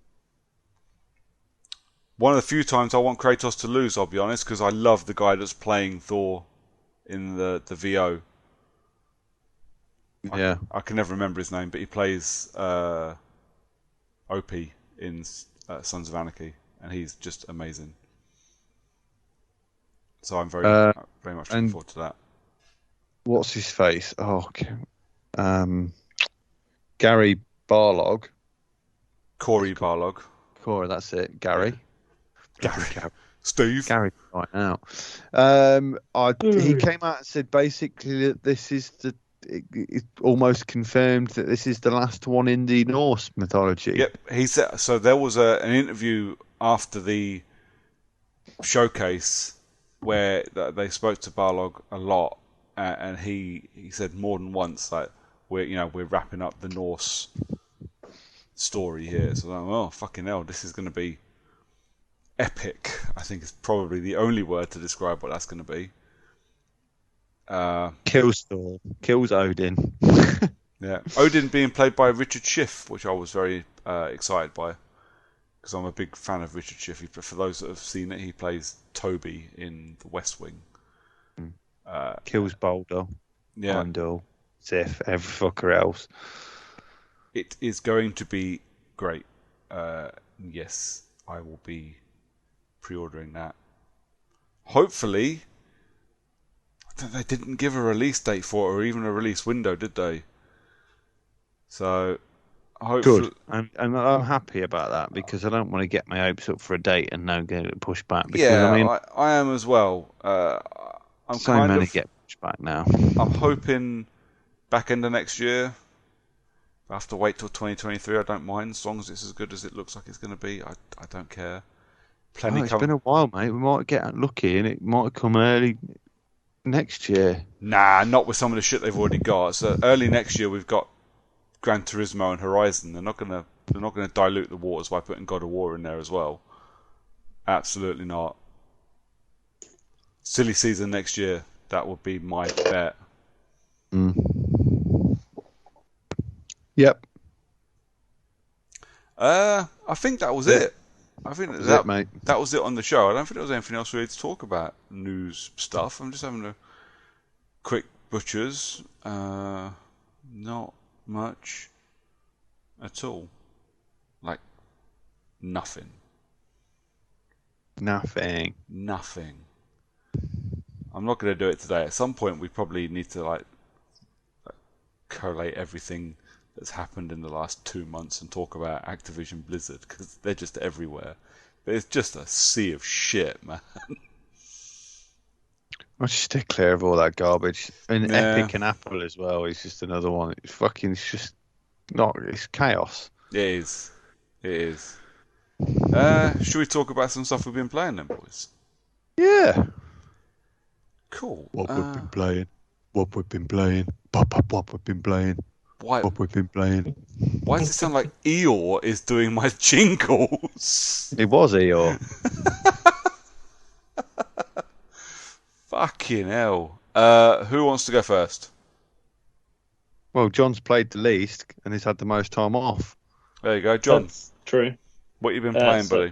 S1: One of the few times I want Kratos to lose, I'll be honest, because I love the guy that's playing Thor in the VO.
S3: Yeah.
S1: I can never remember his name, but he plays OP in Sons of Anarchy, and he's just amazing. So I'm very much looking forward to that.
S3: What's his face? Oh, okay. Gary Barlog.
S1: Corey Barlog.
S3: Corey, that's it. Gary.
S1: Gary. Steve.
S3: Gary right now. He came out and said basically that this is it's almost confirmed that this is the last one in the Norse mythology.
S1: Yep, he said. So there was an interview after the showcase where they spoke to Barlog a lot, and he said more than once like we're wrapping up the Norse story here. So I'm like, oh fucking hell, this is going to be epic. I think is probably the only word to describe what that's going to be.
S3: Kills Thor, kills Odin.
S1: Yeah, Odin being played by Richard Schiff, which I was very excited by, because I'm a big fan of Richard Schiff. For those that have seen it, he plays Toby in The West Wing.
S3: Kills Baldur, Heimdall, Sif, every fucker else.
S1: It is going to be great. Yes, I will be pre-ordering that. Hopefully, they didn't give a release date for it or even a release window, did they? So, hopefully...
S3: Good. And I'm happy about that because I don't want to get my hopes up for a date and now get it pushed back. Because,
S1: I am as well. I'm
S3: so
S1: kind
S3: many
S1: of,
S3: get pushed back now.
S1: I'm hoping back end of next year. I have to wait till 2023. I don't mind as long as it's as good as it looks like it's going to be. I don't care.
S3: It's been a while, mate. We might get lucky and it might come early next year.
S1: Nah, not with some of the shit they've already got. So early next year we've got Gran Turismo and Horizon. They're not gonna dilute the waters by putting God of War in there as well. Absolutely not. Silly season next year. That would be my bet.
S3: Yep.
S1: I think that was it. I think
S3: That was it, mate.
S1: That was it on the show. I don't think there was anything else really to talk about. News stuff. I'm just having a quick butchers. Not much at all. Like nothing.
S3: Nothing.
S1: I'm not going to do it today. At some point, we probably need to like collate everything that's happened in the last 2 months and talk about Activision Blizzard because they're just everywhere. But it's just a sea of shit, man.
S3: I'll just stay clear of all that garbage. And Epic and Apple as well is just another one. It's chaos.
S1: It is. Should we talk about some stuff we've been playing then, boys?
S3: Yeah.
S1: Cool.
S3: What we've been playing. What we've been playing. What we've been playing.
S1: Why?
S3: What we've been playing.
S1: Why does it sound like Eeyore is doing my jingles?
S3: It was Eeyore.
S1: Fucking hell. Who wants to go first?
S3: Well, John's played the least and he's had the most time off.
S1: There you go, John.
S2: That's true.
S1: What you been playing, buddy?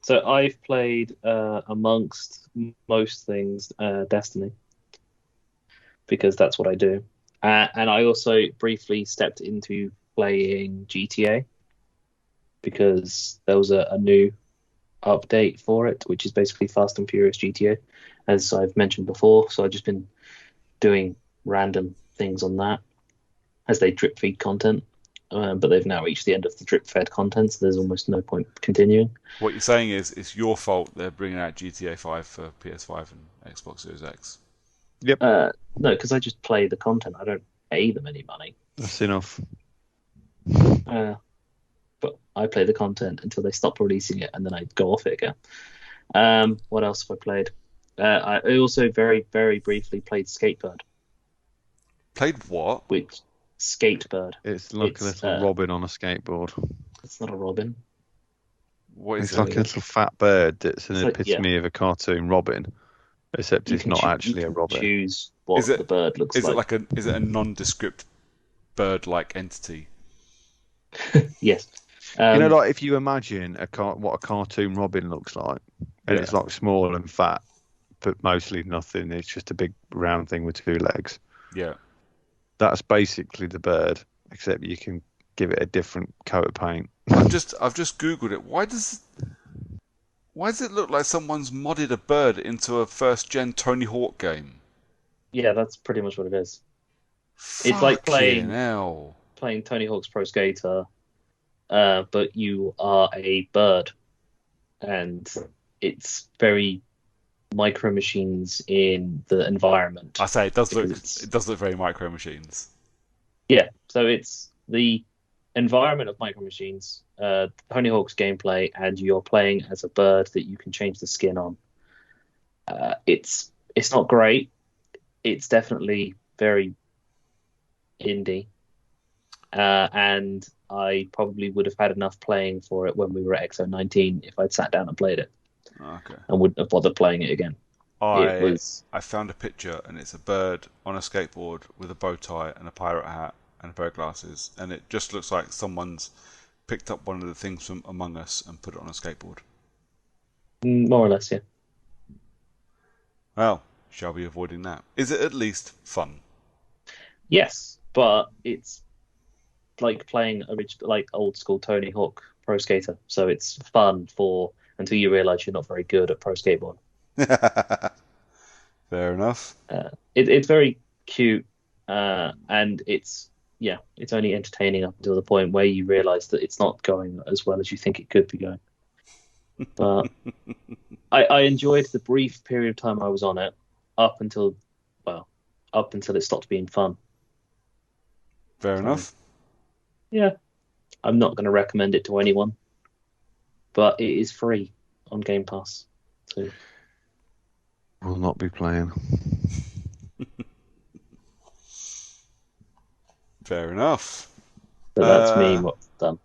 S2: So I've played, amongst most things, Destiny. Because that's what I do. And I also briefly stepped into playing GTA. Because there was a new update for it, which is basically Fast and Furious GTA, as I've mentioned before. So I've just been doing random things on that as they drip feed content. But they've now reached the end of the drip fed content, so there's almost no point continuing.
S1: What you're saying is it's your fault they're bringing out GTA 5 for PS5 and Xbox Series X.
S3: Yep.
S2: No, because I just play the content. I don't pay them any money.
S3: That's enough.
S2: But I play the content until they stop releasing it, and then I go off it again. What else have I played? I also very, very briefly played Skatebird.
S1: Played what?
S2: Which Skatebird?
S3: It's like a little Robin on a skateboard.
S2: It's not a Robin.
S1: What is
S3: It's
S1: it?
S3: like a little fat bird that's an
S2: It's like-
S3: epitome of a cartoon Robin, except
S2: You
S3: it's
S2: can
S3: not
S2: choo-
S3: actually
S2: you
S3: a
S2: can
S3: Robin.
S2: Choose what
S1: Is it-
S2: the bird looks
S1: Is
S2: like.
S1: it a nondescript bird-like entity?
S2: Yes.
S3: Like if you imagine what a cartoon Robin looks like, and
S1: Yeah.
S3: it's like small and fat, but mostly nothing. It's just a big round thing with 2 legs.
S1: Yeah.
S3: That's basically the bird, except you can give it a different coat of paint.
S1: I've just googled it. Why does it look like someone's modded a bird into a first-gen Tony Hawk game?
S2: Yeah, that's pretty much what it is. It's like
S1: Fucking hell.
S2: Playing Tony Hawk's Pro Skater, but you are a bird, and it's very Micro Machines in the environment.
S1: I say it does
S2: Because
S1: look very Micro Machines.
S2: Yeah, so it's the environment of Micro Machines, Tony Hawk's gameplay, and you're playing as a bird that you can change the skin on. It's not great. It's definitely very indie, and I probably would have had enough playing for it when we were at XO19 if I'd sat down and played it,
S1: Okay.
S2: and wouldn't have bothered playing it again. It was
S1: I found a picture and it's a bird on a skateboard with a bow tie and a pirate hat and a pair of glasses, and it just looks like someone's picked up one of the things from Among Us and put it on a skateboard.
S2: more or less, yeah.
S1: Well, shall be avoiding that. Is it at least fun?
S2: Yes, but it's like playing like old school Tony Hawk Pro Skater. So it's fun until you realise you're not very good at Pro Skateboard.
S1: Fair enough.
S2: It's very cute, and it's only entertaining up until the point where you realise that it's not going as well as you think it could be going. But I enjoyed the brief period of time I was on it, up until it stopped being fun.
S1: Fair enough.
S2: Yeah, I'm not going to recommend it to anyone, but it is free on Game Pass. So
S3: Will not be playing.
S1: Fair enough.
S2: but that's me. What's done?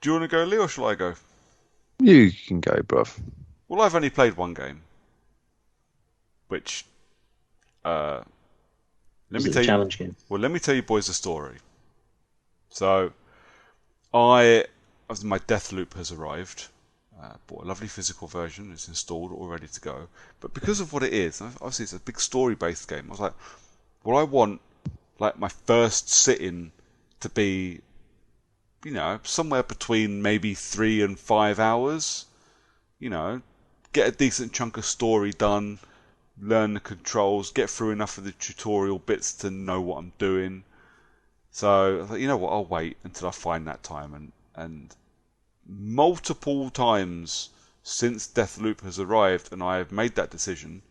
S1: Do you want to go, Lee, or shall I go?
S3: You can go, bruv.
S1: Well, I've only played one game, which let
S2: Is
S1: me
S2: it
S1: tell
S2: a
S1: you.
S2: challenge game?
S1: Well, let me tell you boys the story. So, my Deathloop has arrived. Bought a lovely physical version. It's installed, all ready to go. But because of what it is, obviously it's a big story-based game. I was like, well, I want like my first sit-in to be, somewhere between maybe 3 and 5 hours. Get a decent chunk of story done, learn the controls, get through enough of the tutorial bits to know what I'm doing. So I thought, you know what, I'll wait until I find that time. And multiple times since Deathloop has arrived and I have made that decision,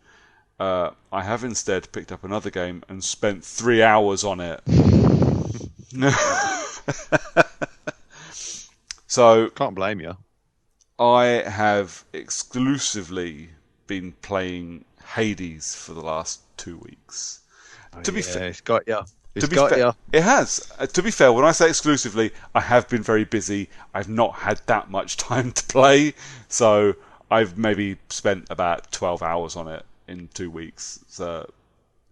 S1: I have instead picked up another game and spent 3 hours on it. So
S3: Can't blame you.
S1: I have exclusively been playing Hades for the last 2 weeks. To be fair,
S3: it's got you. It's
S1: to be
S3: got
S1: fair,
S3: you.
S1: it has. To be fair, when I say exclusively, I have been very busy. I've not had that much time to play, so I've maybe spent about 12 hours on it in 2 weeks. So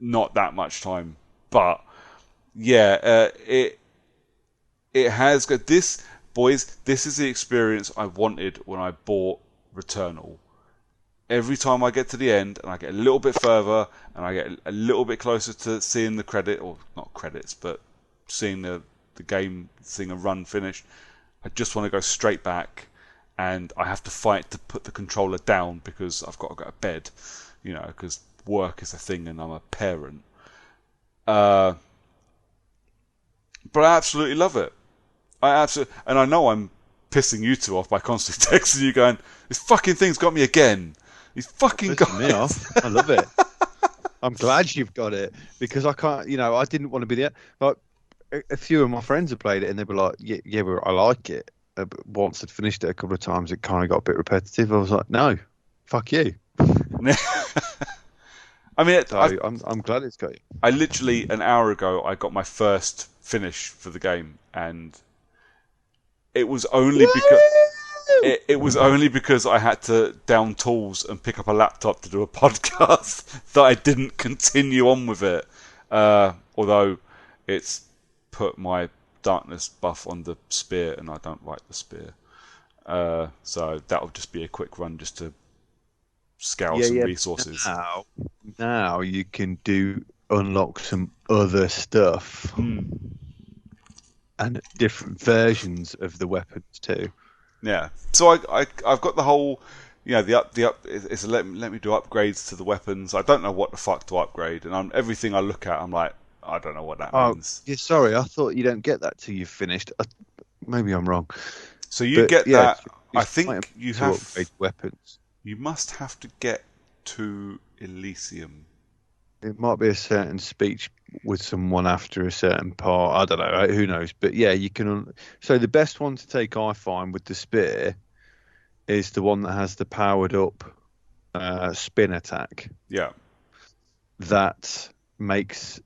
S1: not that much time, but yeah, it has got this. Boys, this is the experience I wanted when I bought Returnal. Every time I get to the end and I get a little bit further and I get a little bit closer to seeing the credit, or not credits, but seeing the game, seeing a run finish, I just want to go straight back and I have to fight to put the controller down because I've got to go to bed, because work is a thing and I'm a parent. But I absolutely love it. And I know I'm pissing you two off by constantly texting you going, this fucking thing's got me again. He's fucking got
S3: me off. I love it. I'm glad you've got it, because I can't, I didn't want to be there. Like, a few of my friends have played it and they were like, yeah, well, I like it. But once I'd finished it a couple of times, it kind of got a bit repetitive. I was like, no, fuck you.
S1: I mean,
S3: I'm glad it's got you.
S1: I literally, an hour ago, I got my first finish for the game, and it was only because it was only because I had to down tools and pick up a laptop to do a podcast that I didn't continue on with it. Although it's put my darkness buff on the spear, and I don't like the spear. So that'll just be a quick run just to scour some resources.
S3: Now you can unlock some other stuff. And different versions of the weapons too.
S1: Yeah. So I've got the whole, it's let me do upgrades to the weapons. I don't know what the fuck to upgrade, and everything I look at, I'm like, I don't know what that means.
S3: Yeah, sorry, I thought you don't get that till you've finished. Maybe I'm wrong.
S1: So that. I think you have
S3: upgrade weapons.
S1: You must have to get to Elysium.
S3: It might be a certain speech with someone after a certain part. I don't know. Who knows? But yeah, you can. So the best one to take, I find, with the spear is the one that has the powered up spin attack.
S1: Yeah.
S3: That makes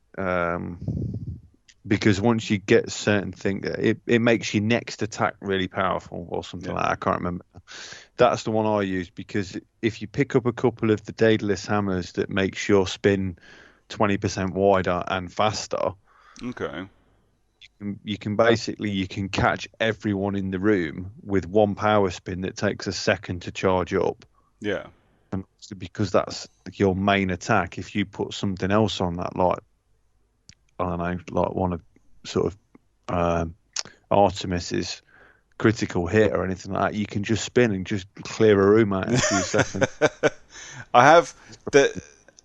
S3: because once you get certain thing, it makes your next attack really powerful or something like that. I can't remember. That's the one I use, because if you pick up a couple of the Daedalus hammers that makes your spin 20% wider and faster,
S1: okay,
S3: you can basically catch everyone in the room with one power spin that takes a second to charge up.
S1: Yeah,
S3: and because that's your main attack. If you put something else on that, like I don't know, like one of sort of Artemis's critical hit or anything like that, you can just spin and just clear a room out in a few seconds.
S1: I have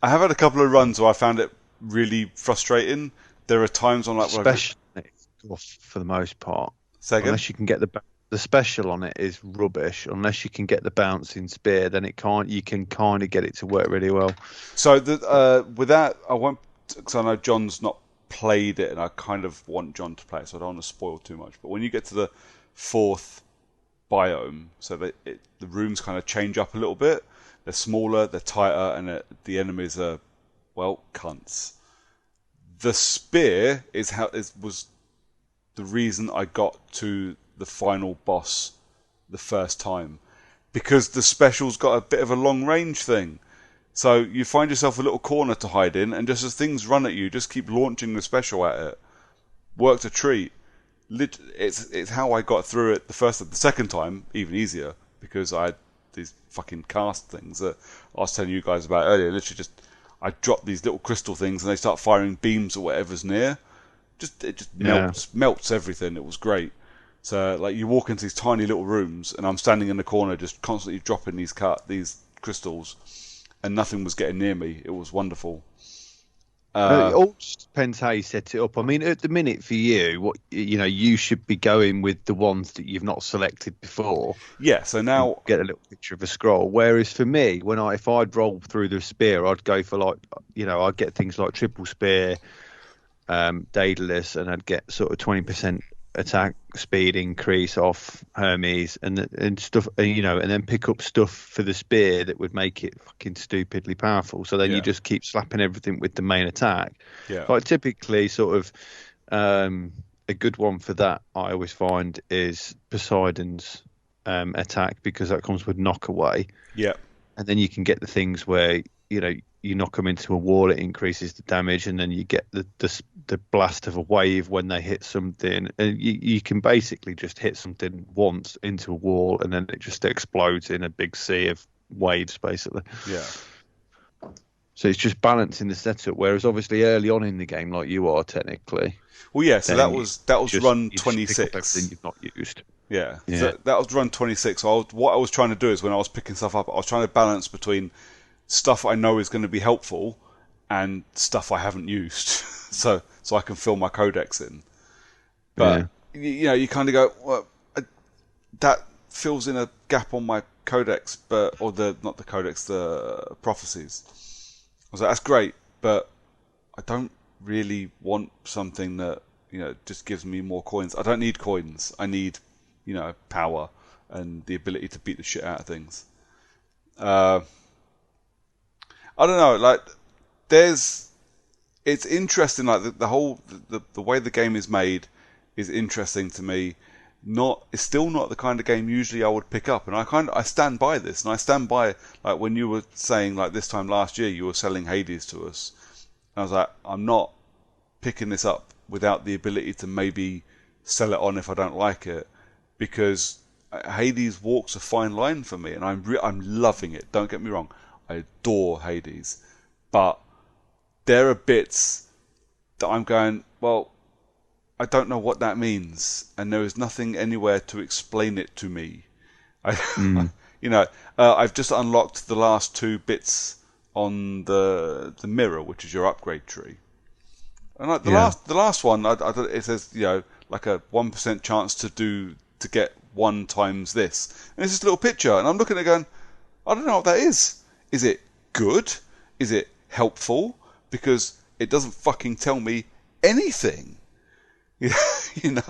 S1: had a couple of runs where I found it really frustrating. There are times on like
S3: special for the most part. Unless you can get the special on it is rubbish. Unless you can get the bouncing spear, then you can kind of get it to work really well.
S1: So with that, I won't, because I know John's not played it, and I kind of want John to play it, so I don't want to spoil too much. But when you get to the fourth biome, so the rooms kind of change up a little bit. They're smaller, they're tighter, and the enemies are, well, cunts. The spear was the reason I got to the final boss the first time, because the special's got a bit of a long range thing. So you find yourself a little corner to hide in, and just as things run at you, just keep launching the special at it. Worked a treat. It's how I got through it the second time, even easier, because I had these fucking cast things that I was telling you guys about earlier. Literally I drop these little crystal things and they start firing beams or whatever's near. It just melts everything. It was great. So like you walk into these tiny little rooms and I'm standing in the corner just constantly dropping these crystals, and nothing was getting near me. It was wonderful.
S3: It all just depends how you set it up. I mean, at the minute for you, you should be going with the ones that you've not selected before.
S1: Yeah. So now
S3: get a little picture of a scroll. Whereas for me, if I'd roll through the spear, I'd go for I'd get things like triple spear, Daedalus, and I'd get sort of 20% attack speed increase off Hermes and stuff, and then pick up stuff for the spear that would make it fucking stupidly powerful. So then you just keep slapping everything with the main attack.
S1: Yeah.
S3: Like typically, sort of a good one for that I always find is Poseidon's attack, because that comes with knockaway.
S1: Yeah.
S3: And then you can get the things where you knock them into a wall, it increases the damage, and then you get the blast of a wave when they hit something, and you can basically just hit something once into a wall, and then it just explodes in a big sea of waves, basically.
S1: Yeah.
S3: So it's just balancing the setup. Whereas obviously early on in the game, like you are technically,
S1: Well, yeah. So
S3: then
S1: that was run
S3: you just pick up
S1: 26.
S3: everything you've not used.
S1: Yeah,
S3: Yeah.
S1: so that was run 26. So what I was trying to do is when I was picking stuff up, I was trying to balance between stuff I know is going to be helpful and stuff I haven't used, so I can fill my codex in. But you know, you kind of go, well, that fills in a gap on my codex, or not the codex, the prophecies. I was like, that's great, but I don't really want something that, you know, just gives me more coins. I don't need coins. I need, you know, power and the ability to beat the shit out of things. I don't know, like, it's interesting, like, the whole, the way the game is made is interesting to me. It's still not the kind of game usually I would pick up, and I stand by this, and I stand by, like, when you were saying, like, this time last year you were selling Hades to us, and I was like, I'm not picking this up without the ability to maybe sell it on if I don't like it, because Hades walks a fine line for me, and I'm loving it. Don't get me wrong, I adore Hades, but there are bits that I'm going, well, I don't know what that means, and there is nothing anywhere to explain it to me. You know, I've just unlocked the last 2 bits on the mirror, which is your upgrade tree. And like the last one, it says, you know, like a 1% chance to get 1 times this, and it's this little picture, and I'm looking at it going, I don't know what that is. Is it good? Is it helpful? Because it doesn't fucking tell me anything. You know,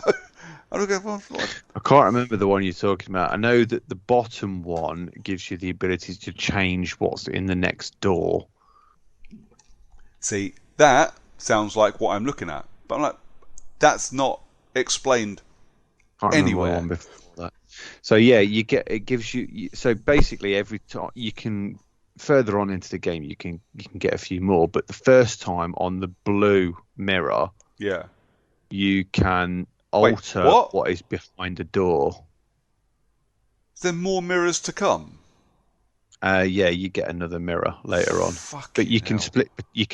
S1: I don't go, what?
S3: I can't remember the one you're talking about. I know that the bottom one gives you the ability to change what's in the next door.
S1: See, that sounds like what I'm looking at, but I'm like, that's not explained anywhere.
S3: One before that. So yeah, it gives you. So basically, every time you can further on into the game, you can get a few more. But the first time on the blue mirror,
S1: yeah,
S3: you can alter what is behind the door.
S1: Is there more mirrors to come?
S3: Yeah, you get another mirror later on.
S1: But
S3: you can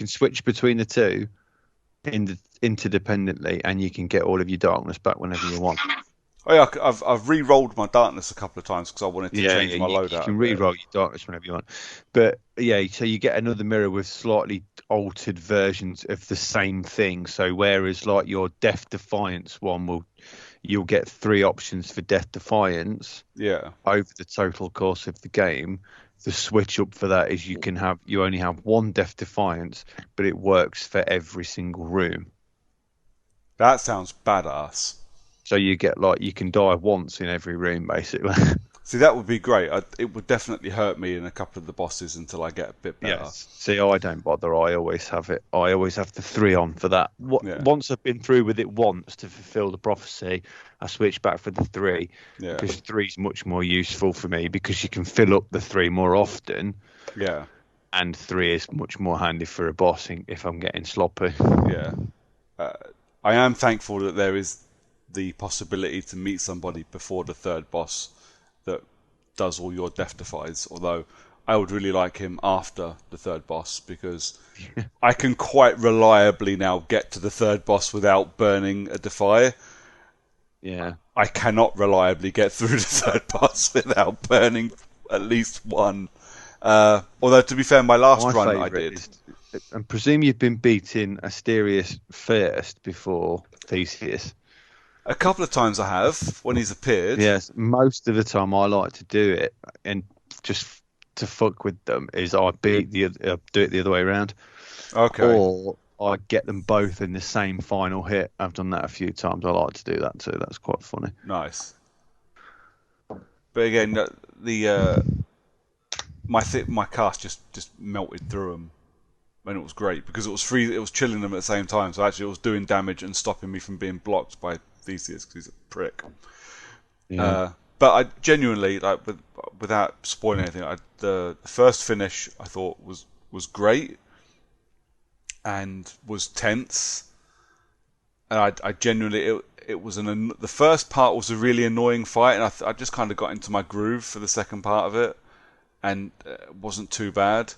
S3: switch between the two interdependently, and you can get all of your darkness back whenever you want.
S1: Oh yeah, I've re-rolled my darkness a couple of times because I wanted to change my loadout.
S3: You can re-roll your darkness whenever you want. But yeah, so you get another mirror with slightly altered versions of the same thing. So whereas like your Death Defiance one you'll get 3 options for Death Defiance.
S1: Yeah.
S3: Over the total course of the game, the switch up for that is you only have 1 Death Defiance, but it works for every single room.
S1: That sounds badass.
S3: So you get you can die once in every room, basically.
S1: See, that would be great. It would definitely hurt me in a couple of the bosses until I get a bit better.
S3: Yes. See, I don't bother. I always have it. I always have the 3 on for that. Once I've been through with it once to fulfill the prophecy, I switch back for the 3.
S1: Yeah.
S3: Because 3 is much more useful for me because you can fill up the 3 more often.
S1: Yeah.
S3: And 3 is much more handy for a boss if I'm getting sloppy.
S1: Yeah. I am thankful that there is the possibility to meet somebody before the 3rd boss that does all your death defies, although I would really like him after the 3rd boss because I can quite reliably now get to the 3rd boss without burning a defy.
S3: Yeah.
S1: I cannot reliably get through the 3rd boss without burning at least one. Although, to be fair, my last run I did.
S3: I presume you've been beating Asterius first before Theseus.
S1: A couple of times I have, when he's appeared.
S3: Yes, most of the time I like to do it, and just to fuck with them, is I do it the other way around.
S1: Okay.
S3: Or I get them both in the same final hit. I've done that a few times. I like to do that too. That's quite funny.
S1: Nice. But again, my cast just melted through them, and it was great because it was chilling them at the same time. So actually, it was doing damage and stopping me from being blocked by Theseus because he's a prick.
S3: Yeah.
S1: But I genuinely, like, without spoiling anything, the first finish I thought was great and was tense, and I genuinely it was the first part was a really annoying fight, and I just kind of got into my groove for the second part of it, and it wasn't too bad.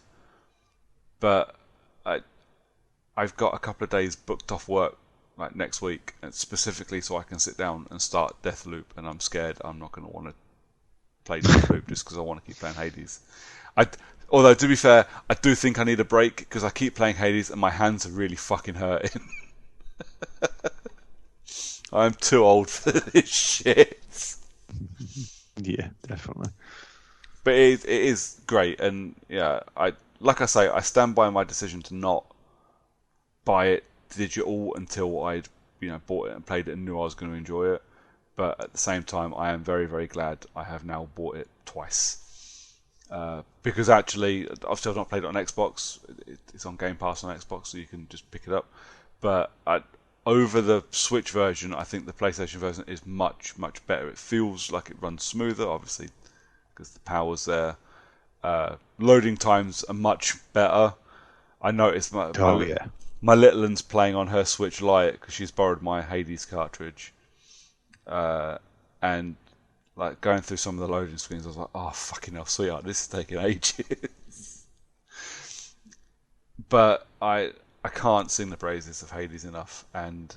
S1: but I've got a couple of days booked off work like next week, and specifically so I can sit down and start Deathloop, and I'm scared I'm not going to want to play Deathloop just because I want to keep playing Hades. Although to be fair, I do think I need a break because I keep playing Hades and my hands are really fucking hurting. I'm too old for this shit.
S3: Yeah, definitely.
S1: But it is great, and yeah, like I say, I stand by my decision to not buy it digital until I'd bought it and played it and knew I was going to enjoy it. But at the same time, I am very, very glad I have now bought it twice. Because actually, obviously I've not played it on Xbox. It's on Game Pass on Xbox, so you can just pick it up. But over the Switch version, I think the PlayStation version is much, much better. It feels like it runs smoother, obviously, because the power's there. Loading times are much better. I noticed my little one's playing on her Switch Lite because she's borrowed my Hades cartridge. And like going through some of the loading screens, I was like, oh, fucking hell, sweetheart, this is taking ages. But I can't sing the praises of Hades enough, and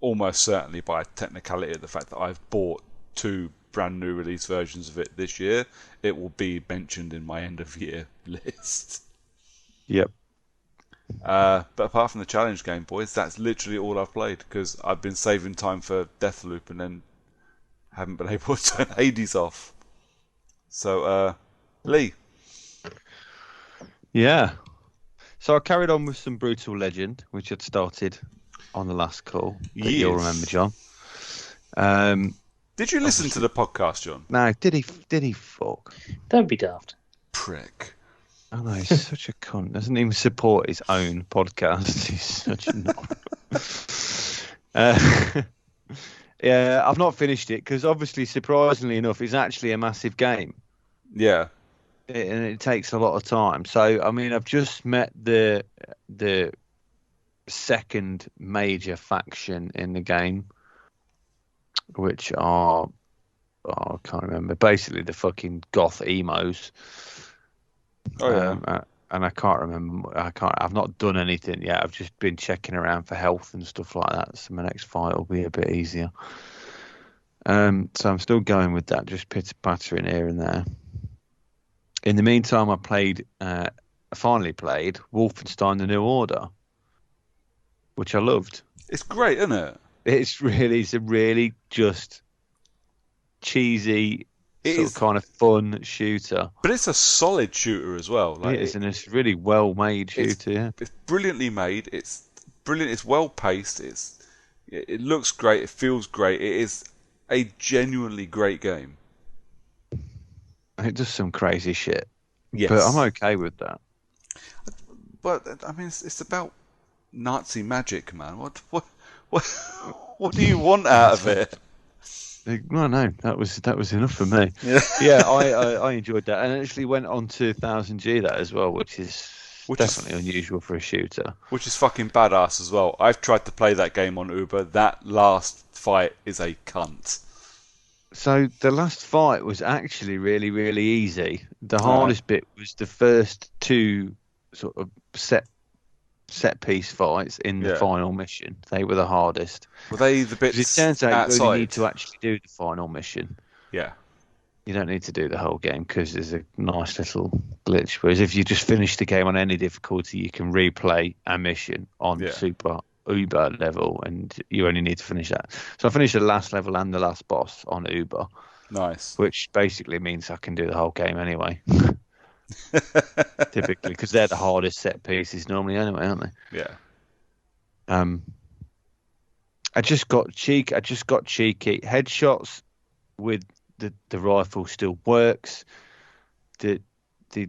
S1: almost certainly by technicality of the fact that I've bought 2 brand new release versions of it this year, it will be mentioned in my end of year list.
S3: Yep.
S1: But apart from the challenge game, boys, that's literally all I've played because I've been saving time for Deathloop and then haven't been able to turn Hades off. So, Lee.
S3: Yeah. So I carried on with some Brutal Legend, which had started on the last call. That you'll remember, John.
S1: Did you listen to the podcast, John?
S3: No, did he fuck?
S2: Don't be daft.
S1: Prick.
S3: I know, he's such a cunt. Doesn't even support his own podcast. He's such a knob. Yeah, I've not finished it because obviously, surprisingly enough, it's actually a massive game.
S1: Yeah.
S3: And it takes a lot of time. So, I mean, I've just met the second major faction in the game, which are, I can't remember, basically the fucking goth emos.
S1: Oh yeah.
S3: And I can't remember. I've not done anything yet. I've just been checking around for health and stuff like that. So my next fight will be a bit easier. So I'm still going with that, just pitter pattering here and there. In the meantime, I finally played Wolfenstein: The New Order, which I loved.
S1: It's great, isn't it?
S3: It's a really just cheesy, kind of fun shooter.
S1: But it's a solid shooter as well.
S3: Like, it is, and it's really well made shooter.
S1: It's brilliantly made. It's brilliant. It's well paced. It looks great. It feels great. It is a genuinely great game.
S3: It does some crazy shit.
S1: Yes.
S3: But I'm okay with that.
S1: But I mean, it's about Nazi magic, man. What do you want out of it?
S3: Well, no, that was enough for me. I enjoyed that, and actually went on to 1000G that as well, which is definitely unusual for a shooter.
S1: Which is fucking badass as well. I've tried to play that game on Uber. That last fight is a cunt.
S3: So the last fight was actually really, really easy. The hardest bit was the first 2 sort of set piece fights in the final mission. They were the hardest.
S1: Were they the bits
S3: it turns out
S1: outside?
S3: you only need to actually do the final mission.
S1: Yeah.
S3: You don't need to do the whole game because there's a nice little glitch. Whereas if you just finish the game on any difficulty, you can replay a mission on super Uber level, and you only need to finish that. So I finished the last level and the last boss on Uber.
S1: Nice.
S3: Which basically means I can do the whole game anyway. Typically, because they're the hardest set pieces normally anyway, aren't they?
S1: Yeah.
S3: I just got cheeky. Headshots with the rifle still works. The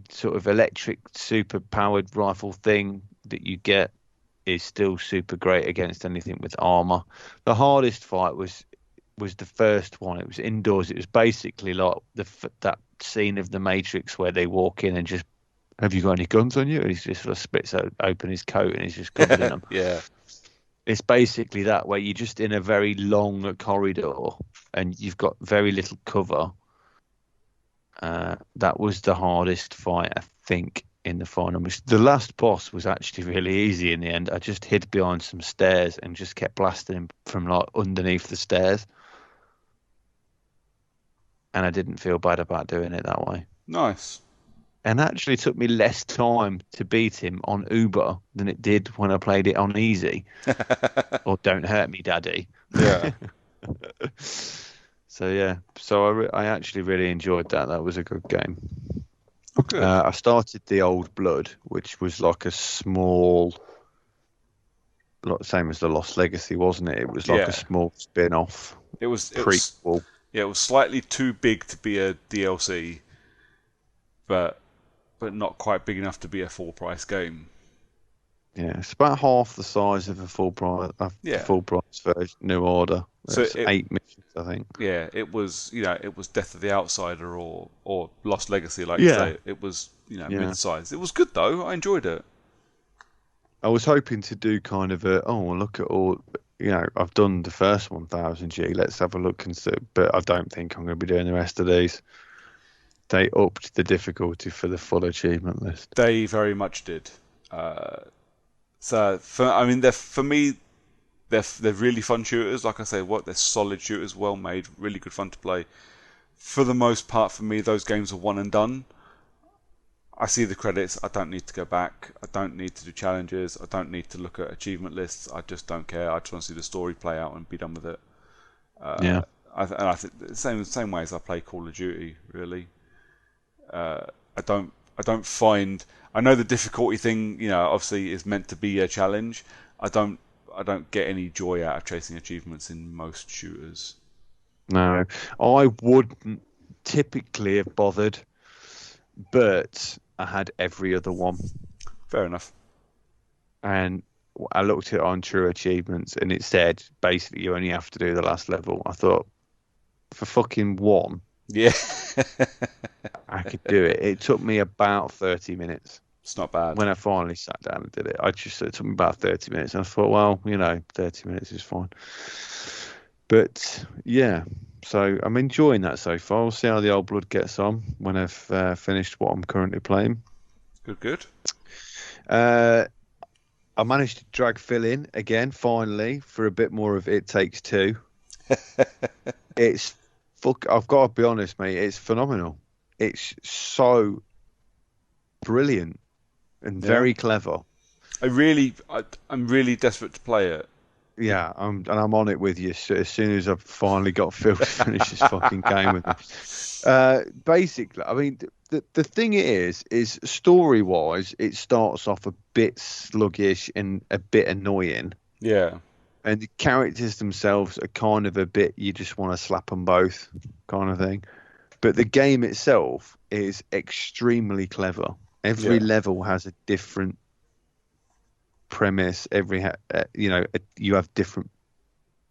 S3: sort of electric super powered rifle thing that you get is still super great against anything with armor. The hardest fight was the first one. It was indoors. It was basically like that scene of The Matrix where they walk in and just, have you got any guns on you? And he just sort of splits open his coat and he's just covered in them.
S1: Yeah.
S3: It's basically that, where you're just in a very long corridor and you've got very little cover. That was the hardest fight, I think, in the final mission. The last boss was actually really easy in the end. I just hid behind some stairs and just kept blasting him from like underneath the stairs. And I didn't feel bad about doing it that way.
S1: Nice.
S3: And actually took me less time to beat him on Uber than it did when I played it on easy. Or Don't Hurt Me, Daddy.
S1: Yeah.
S3: So yeah, I actually really enjoyed that. That was a good game.
S1: Oh, good.
S3: I started the Old Blood, which was like a small, same as the Lost Legacy, wasn't it? It was like
S1: Yeah.
S3: a small spin-off
S1: It was
S3: prequel.
S1: Yeah, it was slightly too big to be a DLC, but not quite big enough to be a full price game.
S3: Yeah, it's about half the size of a full price version, New Order.
S1: So
S3: It's 8 missions, I think.
S1: Yeah, it was it was Death of the Outsider or Lost Legacy, like
S3: Yeah.
S1: you say. It was mid-sized. It was good though. I enjoyed it.
S3: I was hoping to do kind of look at all. I've done the first 1000G. Let's have a look and see. But I don't think I'm going to be doing the rest of these. They upped the difficulty for the full achievement list.
S1: They very much did. So for me, they're really fun shooters. Like I say, they're solid shooters, well made, really good fun to play. For the most part, for me, those games are one and done. I see the credits. I don't need to go back. I don't need to do challenges. I don't need to look at achievement lists. I just don't care. I just want to see the story play out and be done with it.
S3: Yeah.
S1: I think the same way as I play Call of Duty. Really, I don't find. I know the difficulty thing, obviously is meant to be a challenge. I don't get any joy out of chasing achievements in most shooters.
S3: No, I wouldn't typically have bothered, but I had every other one.
S1: Fair enough.
S3: And I looked at it on True Achievements, and it said basically you only have to do the last level. I thought, for fucking one,
S1: Yeah.
S3: I could do it. It took me about 30 minutes.
S1: It's not bad.
S3: When I finally sat down and did it, it took me about 30 minutes. And I thought, well, 30 minutes is fine. But yeah, so I'm enjoying that so far. We'll see how the Old Blood gets on when I've finished what I'm currently playing.
S1: Good.
S3: I managed to drag Phil in again, finally, for a bit more of It Takes Two. I've got to be honest, mate, it's phenomenal. It's so brilliant and very clever.
S1: I'm really desperate to play it.
S3: Yeah, I'm on it with you. So as soon as I've finally got Phil to finish this fucking game with me. Basically, I mean, the thing is story-wise, it starts off a bit sluggish and a bit annoying.
S1: Yeah.
S3: And the characters themselves are kind of a bit, you just want to slap them both kind of thing. But the game itself is extremely clever. Every level has a different premise. You have different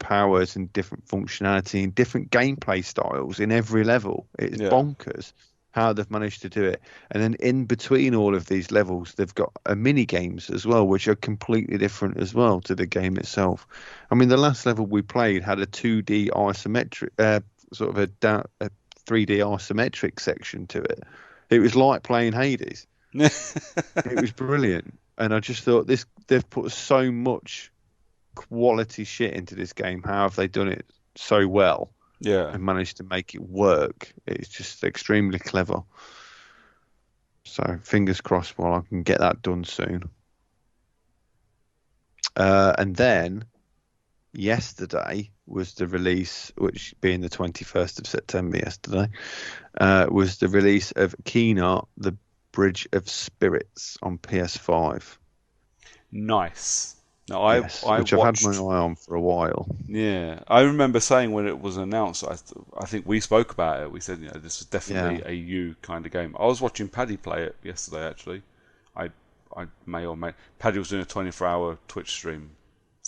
S3: powers and different functionality and different gameplay styles in every level. It's bonkers how they've managed to do it. And then in between all of these levels, they've got mini games as well, which are completely different as well to the game itself. I mean, the last level we played had a 2D isometric, sort of a 3D isometric section to it. It was like playing Hades. It was brilliant. And I just thought they've put so much quality shit into this game. How have they done it so well?
S1: Yeah.
S3: And managed to make it work. It's just extremely clever. So fingers crossed while I can get that done soon. And then yesterday was the release, which being the 21st of September yesterday, was the release of Kena, the Bridge of Spirits on PS5.
S1: Nice. No,
S3: which I've had my eye on for a while.
S1: Yeah, I remember saying when it was announced, I think we spoke about it. We said, this is definitely a you kind of game. I was watching Paddy play it yesterday, actually. I may or may... Paddy was doing a 24-hour Twitch stream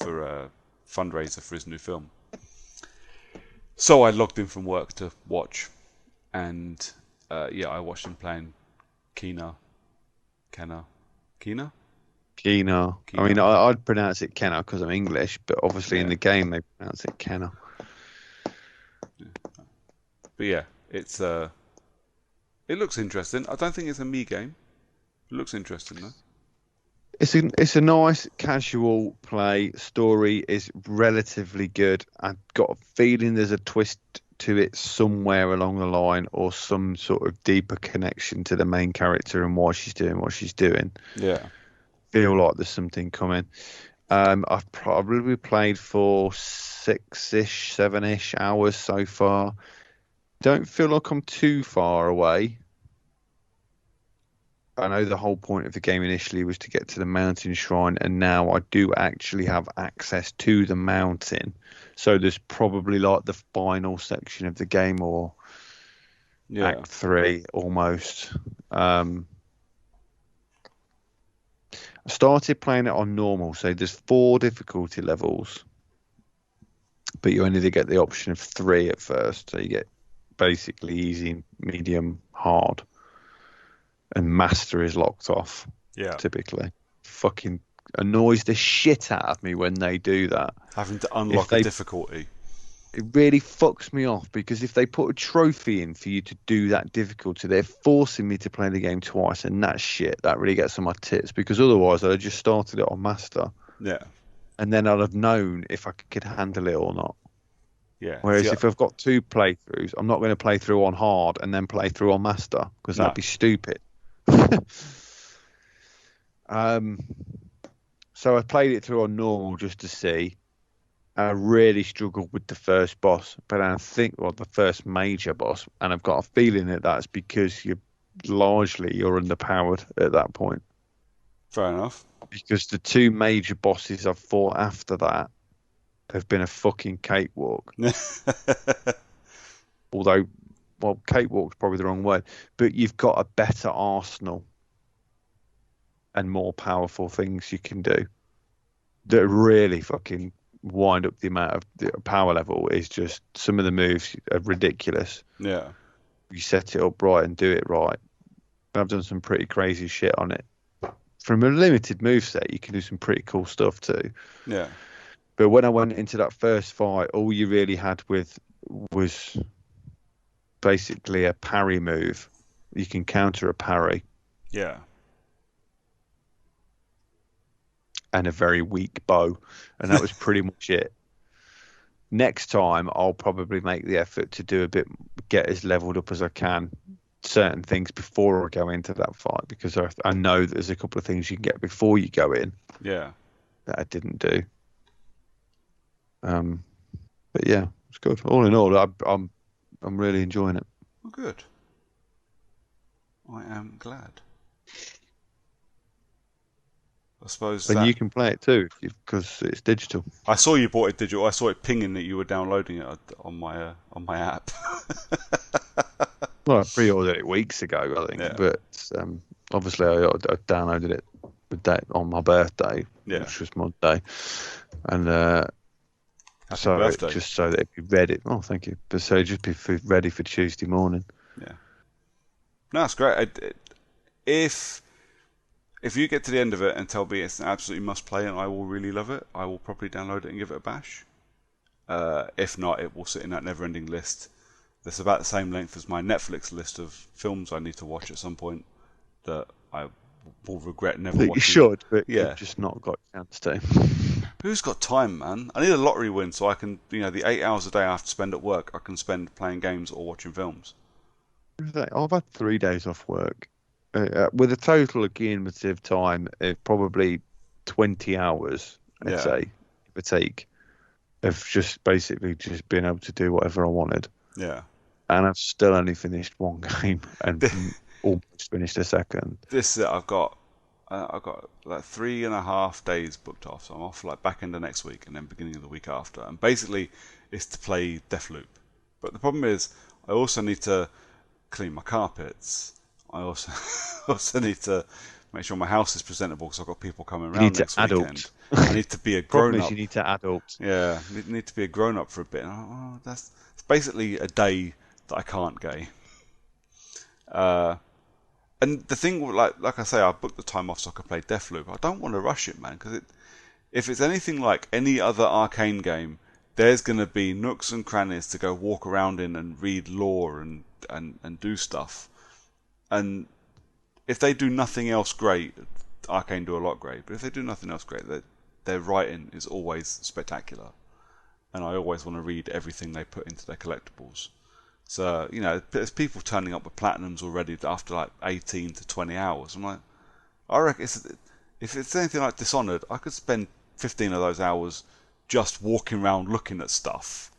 S1: for a fundraiser for his new film. So I logged in from work to watch. And, I watched him playing Kena.
S3: I mean, I'd pronounce it Kenna because I'm English, but obviously in the game they pronounce it Kenna.
S1: But yeah, it looks interesting. I don't think it's a me game. It looks interesting though.
S3: It's a nice casual play. Story is relatively good. I've got a feeling there's a twist to it somewhere along the line, or some sort of deeper connection to the main character and why she's doing what she's doing.
S1: Yeah.
S3: Feel like there's something coming. I've probably played for 6-ish, 7-ish hours so far. Don't feel like I'm too far away. I know the whole point of the game initially was to get to the mountain shrine, and now I do actually have access to the mountain. So there's probably like the final section of the game, or
S1: Yeah.
S3: Act 3 almost. I started playing it on normal, so there's 4 difficulty levels, but you only get the option of 3 at first. So you get basically easy, medium, hard. And master is locked off.
S1: Yeah.
S3: Typically, fucking annoys the shit out of me when they do that.
S1: Having to unlock a difficulty.
S3: It really fucks me off, because if they put a trophy in for you to do that difficulty, they're forcing me to play the game twice, and that shit that really gets on my tits. Because otherwise, I'd have just started it on master.
S1: Yeah.
S3: And then I'd have known if I could handle it or not.
S1: Yeah.
S3: Whereas if I've got 2 playthroughs, I'm not going to play through on hard and then play through on master, because that'd be stupid. So I played it through on normal just to see. I really struggled with the first boss, but I think, well, the first major boss, and I've got a feeling that that's because you're underpowered at that point.
S1: Fair enough.
S3: Because the 2 major bosses I've fought after that have been a fucking cakewalk. Although, well, cakewalk's probably the wrong word, but you've got a better arsenal and more powerful things you can do that really fucking wind up the amount of the power level. Is just, some of the moves are ridiculous.
S1: Yeah.
S3: You set it up right and do it right. I've done some pretty crazy shit on it. From a limited moveset, you can do some pretty cool stuff too.
S1: Yeah.
S3: But when I went into that first fight, all you really had was basically a parry move. You can counter a parry.
S1: Yeah.
S3: And a very weak bow. And that was pretty much it. Next time, I'll probably make the effort to get as leveled up as I can, certain things before I go into that fight, because I know that there's a couple of things you can get before you go in.
S1: Yeah.
S3: That I didn't do. But yeah, it's good. All in all, I'm really enjoying it.
S1: Well, good. I am glad. I suppose.
S3: And you can play it too, because it's digital.
S1: I saw you bought it digital. I saw it pinging that you were downloading it on my app.
S3: Well, I pre-ordered it weeks ago, I think. Yeah. But obviously, I downloaded it on my birthday, which was my day, and so
S1: birthday.
S3: Just so that it'd be ready. Oh, thank you. But so just be ready for Tuesday morning.
S1: Yeah. No, that's great. If you get to the end of it and tell me it's an absolutely must play and I will really love it, I will probably download it and give it a bash. If not, it will sit in that never-ending list that's about the same length as my Netflix list of films I need to watch at some point that I will regret never watching.
S3: You should, but you've just not got a chance to.
S1: Who's got time, man? I need a lottery win so I can, the 8 hours a day I have to spend at work, I can spend playing games or watching films.
S3: I've had 3 days off work. With a total cumulative time of probably 20 hours, I'd say, give or take, of just basically just being able to do whatever I wanted.
S1: Yeah.
S3: And I've still only finished 1 game and almost finished a second.
S1: I've got like 3.5 days booked off, so I'm off like back end of next week and then beginning of the week after. And basically, it's to play Deathloop. But the problem is, I also need to clean my carpets. I also need to make sure my house is presentable because I've got people coming around next weekend. I need to be a grown up.
S3: You need to adult.
S1: Yeah, need to be a grown up for a bit. That's basically a day that I can't game. And the thing, like I say, I booked the time off so I could play Deathloop. I don't want to rush it, man, because if it's anything like any other Arcane game, there's going to be nooks and crannies to go walk around in and read lore and do stuff. And if they do nothing else great, Arcane do a lot great. But if they do nothing else great, their writing is always spectacular, and I always want to read everything they put into their collectibles. So, there's people turning up with platinums already after like 18 to 20 hours. I'm like, I reckon if it's anything like Dishonored, I could spend 15 of those hours just walking around looking at stuff.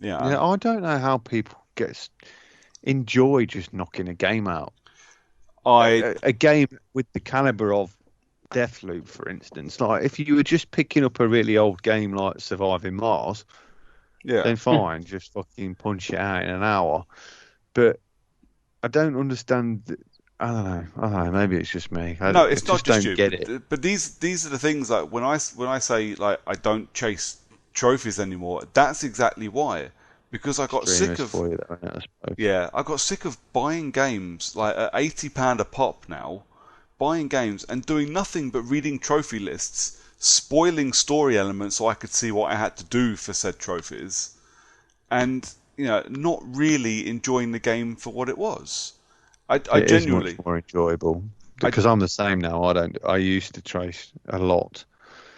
S1: Yeah,
S3: I don't know how people enjoy just knocking a game out. A game with the caliber of Deathloop, for instance. Like, if you were just picking up a really old game like Surviving Mars, then fine, just fucking punch it out in an hour. But I don't understand. I don't know. Maybe it's just me.
S1: No, it's not just
S3: don't
S1: you.
S3: Get it.
S1: But these are the things like when I say like I don't chase trophies anymore. That's exactly why. Because I got sick of I got sick of buying games like at £80 a pop now, buying games and doing nothing but reading trophy lists, spoiling story elements so I could see what I had to do for said trophies, and not really enjoying the game for what it was. I genuinely
S3: is much more enjoyable because I'm the same now. I used to chase a lot.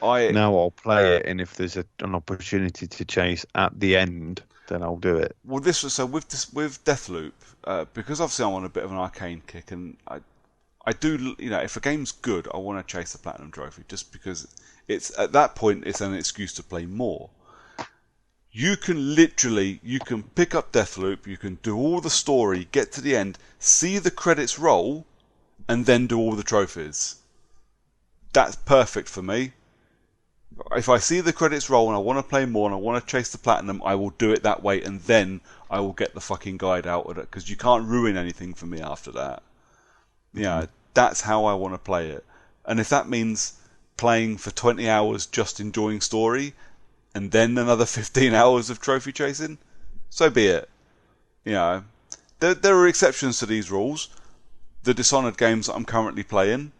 S3: Now I'll play it, and if there's an opportunity to chase at the end, then I'll do it.
S1: Well, with Deathloop, because obviously I'm on a bit of an Arcane kick, and I do, if a game's good, I want to chase the Platinum Trophy, just because it's at that point it's an excuse to play more. You can pick up Deathloop, you can do all the story, get to the end, see the credits roll, and then do all the trophies. That's perfect for me. If I see the credits roll and I want to play more and I want to chase the platinum, I will do it that way, and then I will get the fucking guide out of it, because you can't ruin anything for me after that. That's how I want to play it. And if that means playing for 20 hours just enjoying story, and then another 15 hours of trophy chasing, so be it. There are exceptions to these rules. The Dishonored games that I'm currently playing,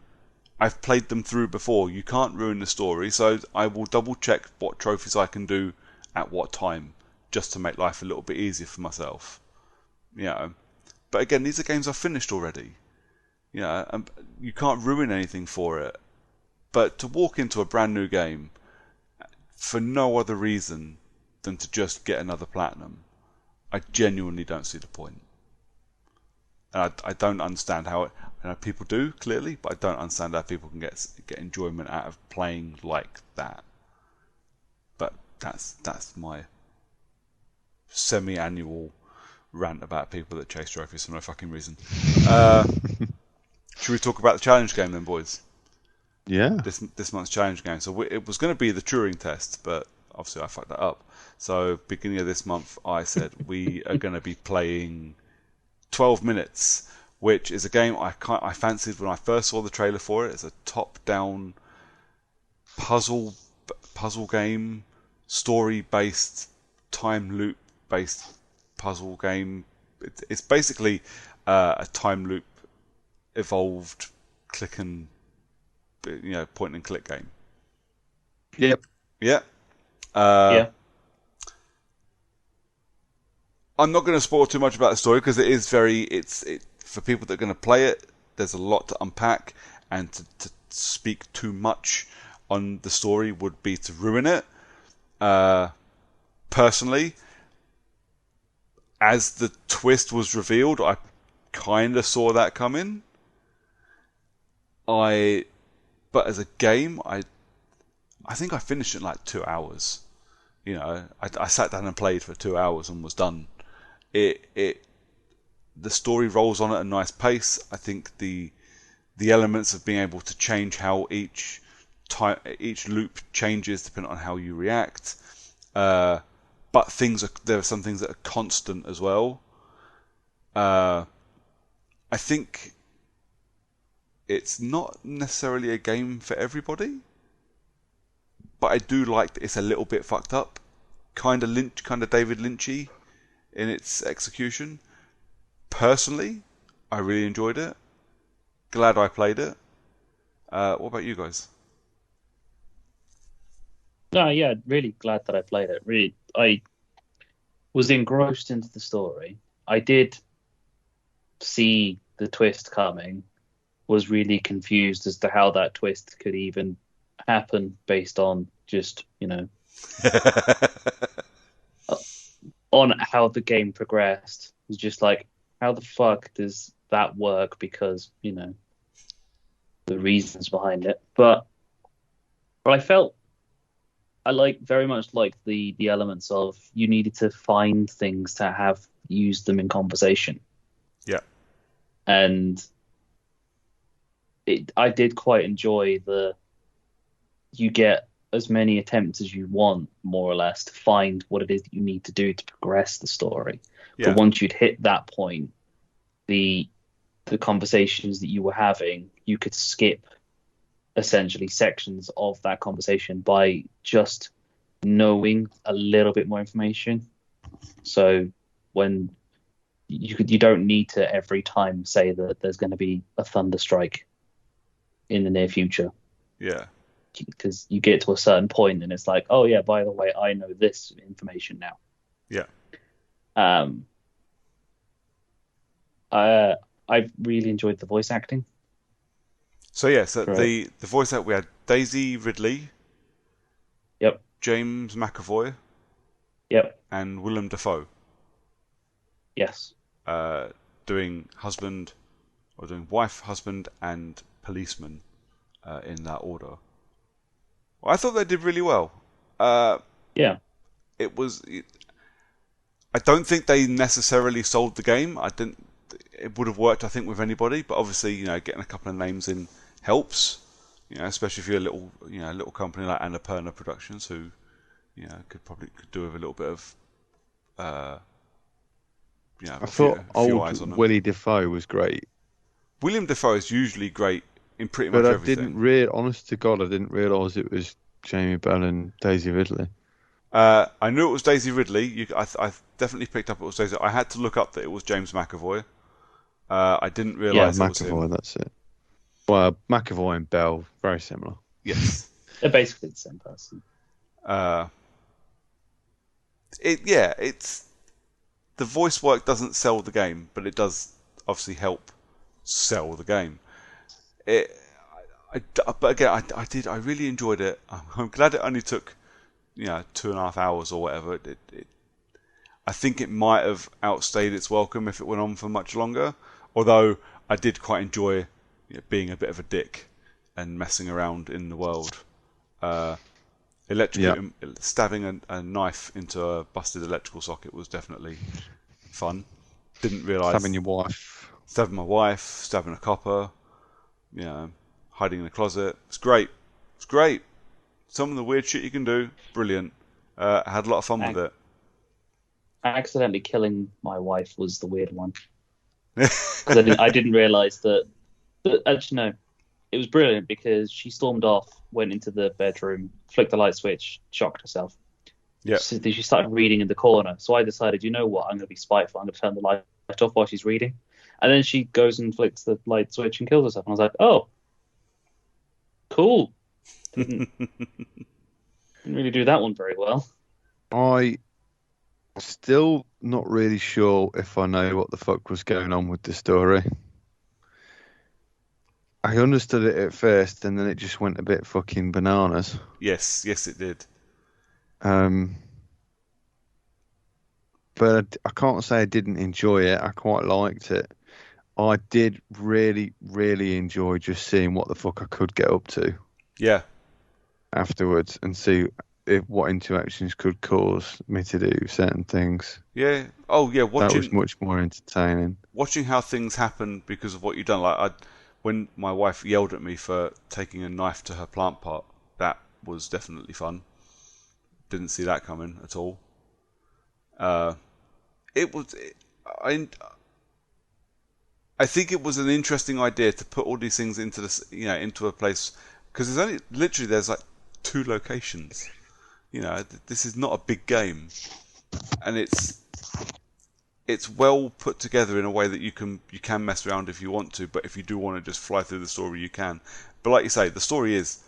S1: I've played them through before. You can't ruin the story, so I will double check what trophies I can do at what time, just to make life a little bit easier for myself. But again, these are games I've finished already. And you can't ruin anything for it. But to walk into a brand new game for no other reason than to just get another platinum, I genuinely don't see the point. And I don't understand how people do, clearly, but I don't understand how people can get enjoyment out of playing like that. But that's my semi-annual rant about people that chase trophies for no fucking reason. Should we talk about the challenge game then, boys?
S3: Yeah.
S1: This month's challenge game. So it was going to be the Turing test, but obviously I fucked that up. So beginning of this month, I said we are going to be playing 12 Minutes, which is a game I fancied when I first saw the trailer for it. It's a top-down puzzle game, story-based, time loop-based puzzle game. It's basically a time loop evolved click and point and click game.
S3: Yep.
S1: Yeah.
S2: Yeah.
S1: I'm not going to spoil too much about the story because it is for people that are going to play it. There's a lot to unpack, and to speak too much on the story would be to ruin it. Personally, as the twist was revealed, I kind of saw that coming. But as a game, I think I finished it in like 2 hours. I sat down and played for 2 hours and was done. The story rolls on at a nice pace. I think the elements of being able to change how each loop changes depending on how you react. But there are some things that are constant as well. I think it's not necessarily a game for everybody, but I do like that it's a little bit fucked up, kind of David Lynchy in its execution. Personally, I really enjoyed it. Glad I played it. What about you guys?
S2: No, yeah, really glad that I played it. Really, I was engrossed into the story. I did see the twist coming, was really confused as to how that twist could even happen based on just, on how the game progressed. It's just like, how the fuck does that work? Because, the reasons behind it. But I felt very much like the elements of you needed to find things to have used them in conversation.
S1: Yeah.
S2: And I did quite enjoy you get as many attempts as you want, more or less, to find what it is that you need to do to progress the story.
S1: Yeah.
S2: But once you'd hit that point, the conversations that you were having, you could skip essentially sections of that conversation by just knowing a little bit more information. So when you don't need to every time say that there's going to be a thunder strike in the near future.
S1: Yeah.
S2: Because you get to a certain point and it's like, oh yeah, by the way, I know this information now.
S1: Yeah.
S2: I really enjoyed the voice acting.
S1: So the voice act, we had Daisy Ridley.
S2: Yep.
S1: James McAvoy.
S2: Yep.
S1: And Willem Dafoe.
S2: Yes.
S1: Doing wife, husband, and policeman in that order. Well, I thought they did really well.
S2: Yeah.
S1: I don't think they necessarily sold the game. It would have worked, I think, with anybody. But obviously, getting a couple of names in helps. Especially if you're a little company like Annapurna Productions, who, could do with a little bit of,
S3: I
S1: thought
S3: thought
S1: few eyes on
S3: old
S1: them.
S3: Willie Defoe was great.
S1: William Dafoe is usually great in pretty much everything.
S3: Honest to God, I didn't realise it was Jamie Bell and Daisy Ridley.
S1: I knew it was Daisy Ridley. I definitely picked up it was Daisy. I had to look up that it was James McAvoy. I didn't realise it was him.
S3: McAvoy, that's it. Well, McAvoy and Bell, very similar.
S1: Yes.
S2: They're basically the same person.
S1: It's the voice work doesn't sell the game, but it does obviously help sell the game. But again, I really enjoyed it. I'm glad it only took 2.5 hours or whatever. I think it might have outstayed its welcome if it went on for much longer. Although I did quite enjoy being a bit of a dick and messing around in the world. Stabbing a knife into a busted electrical socket was definitely fun. Didn't realise.
S3: Stabbing your wife.
S1: Stabbing my wife, stabbing a copper, hiding in a closet. It's great. It's great. Some of the weird shit you can do, brilliant. I had a lot of fun with it.
S2: Accidentally killing my wife was the weird one. Because I didn't realise that. But actually, no. It was brilliant because she stormed off, went into the bedroom, flicked the light switch, shocked herself.
S1: Yeah.
S2: She started reading in the corner. So I decided, you know what? I'm going to be spiteful. I'm going to turn the light off while she's reading. And then she goes and flicks the light switch and kills herself. And I was like, oh, cool. Didn't really do that one very well.
S3: I still not really sure if I know what the fuck was going on with the story. I understood it at first, and then it just went a bit fucking bananas.
S1: Yes, it did.
S3: But I can't say I didn't enjoy it. I quite liked it. I did really, really enjoy just seeing what the fuck I could get up to.
S1: Yeah.
S3: Afterwards, and see what interactions could cause me to do certain things.
S1: Yeah. Oh, yeah.
S3: That was much more entertaining.
S1: Watching how things happen because of what you've done. Like when my wife yelled at me for taking a knife to her plant pot, that was definitely fun. Didn't see that coming at all. I think it was an interesting idea to put all these things into into a place, because there's like 2 locations. This is not a big game, and it's well put together in a way that you can mess around if you want to, but if you do want to just fly through the story, you can. But like you say, the story is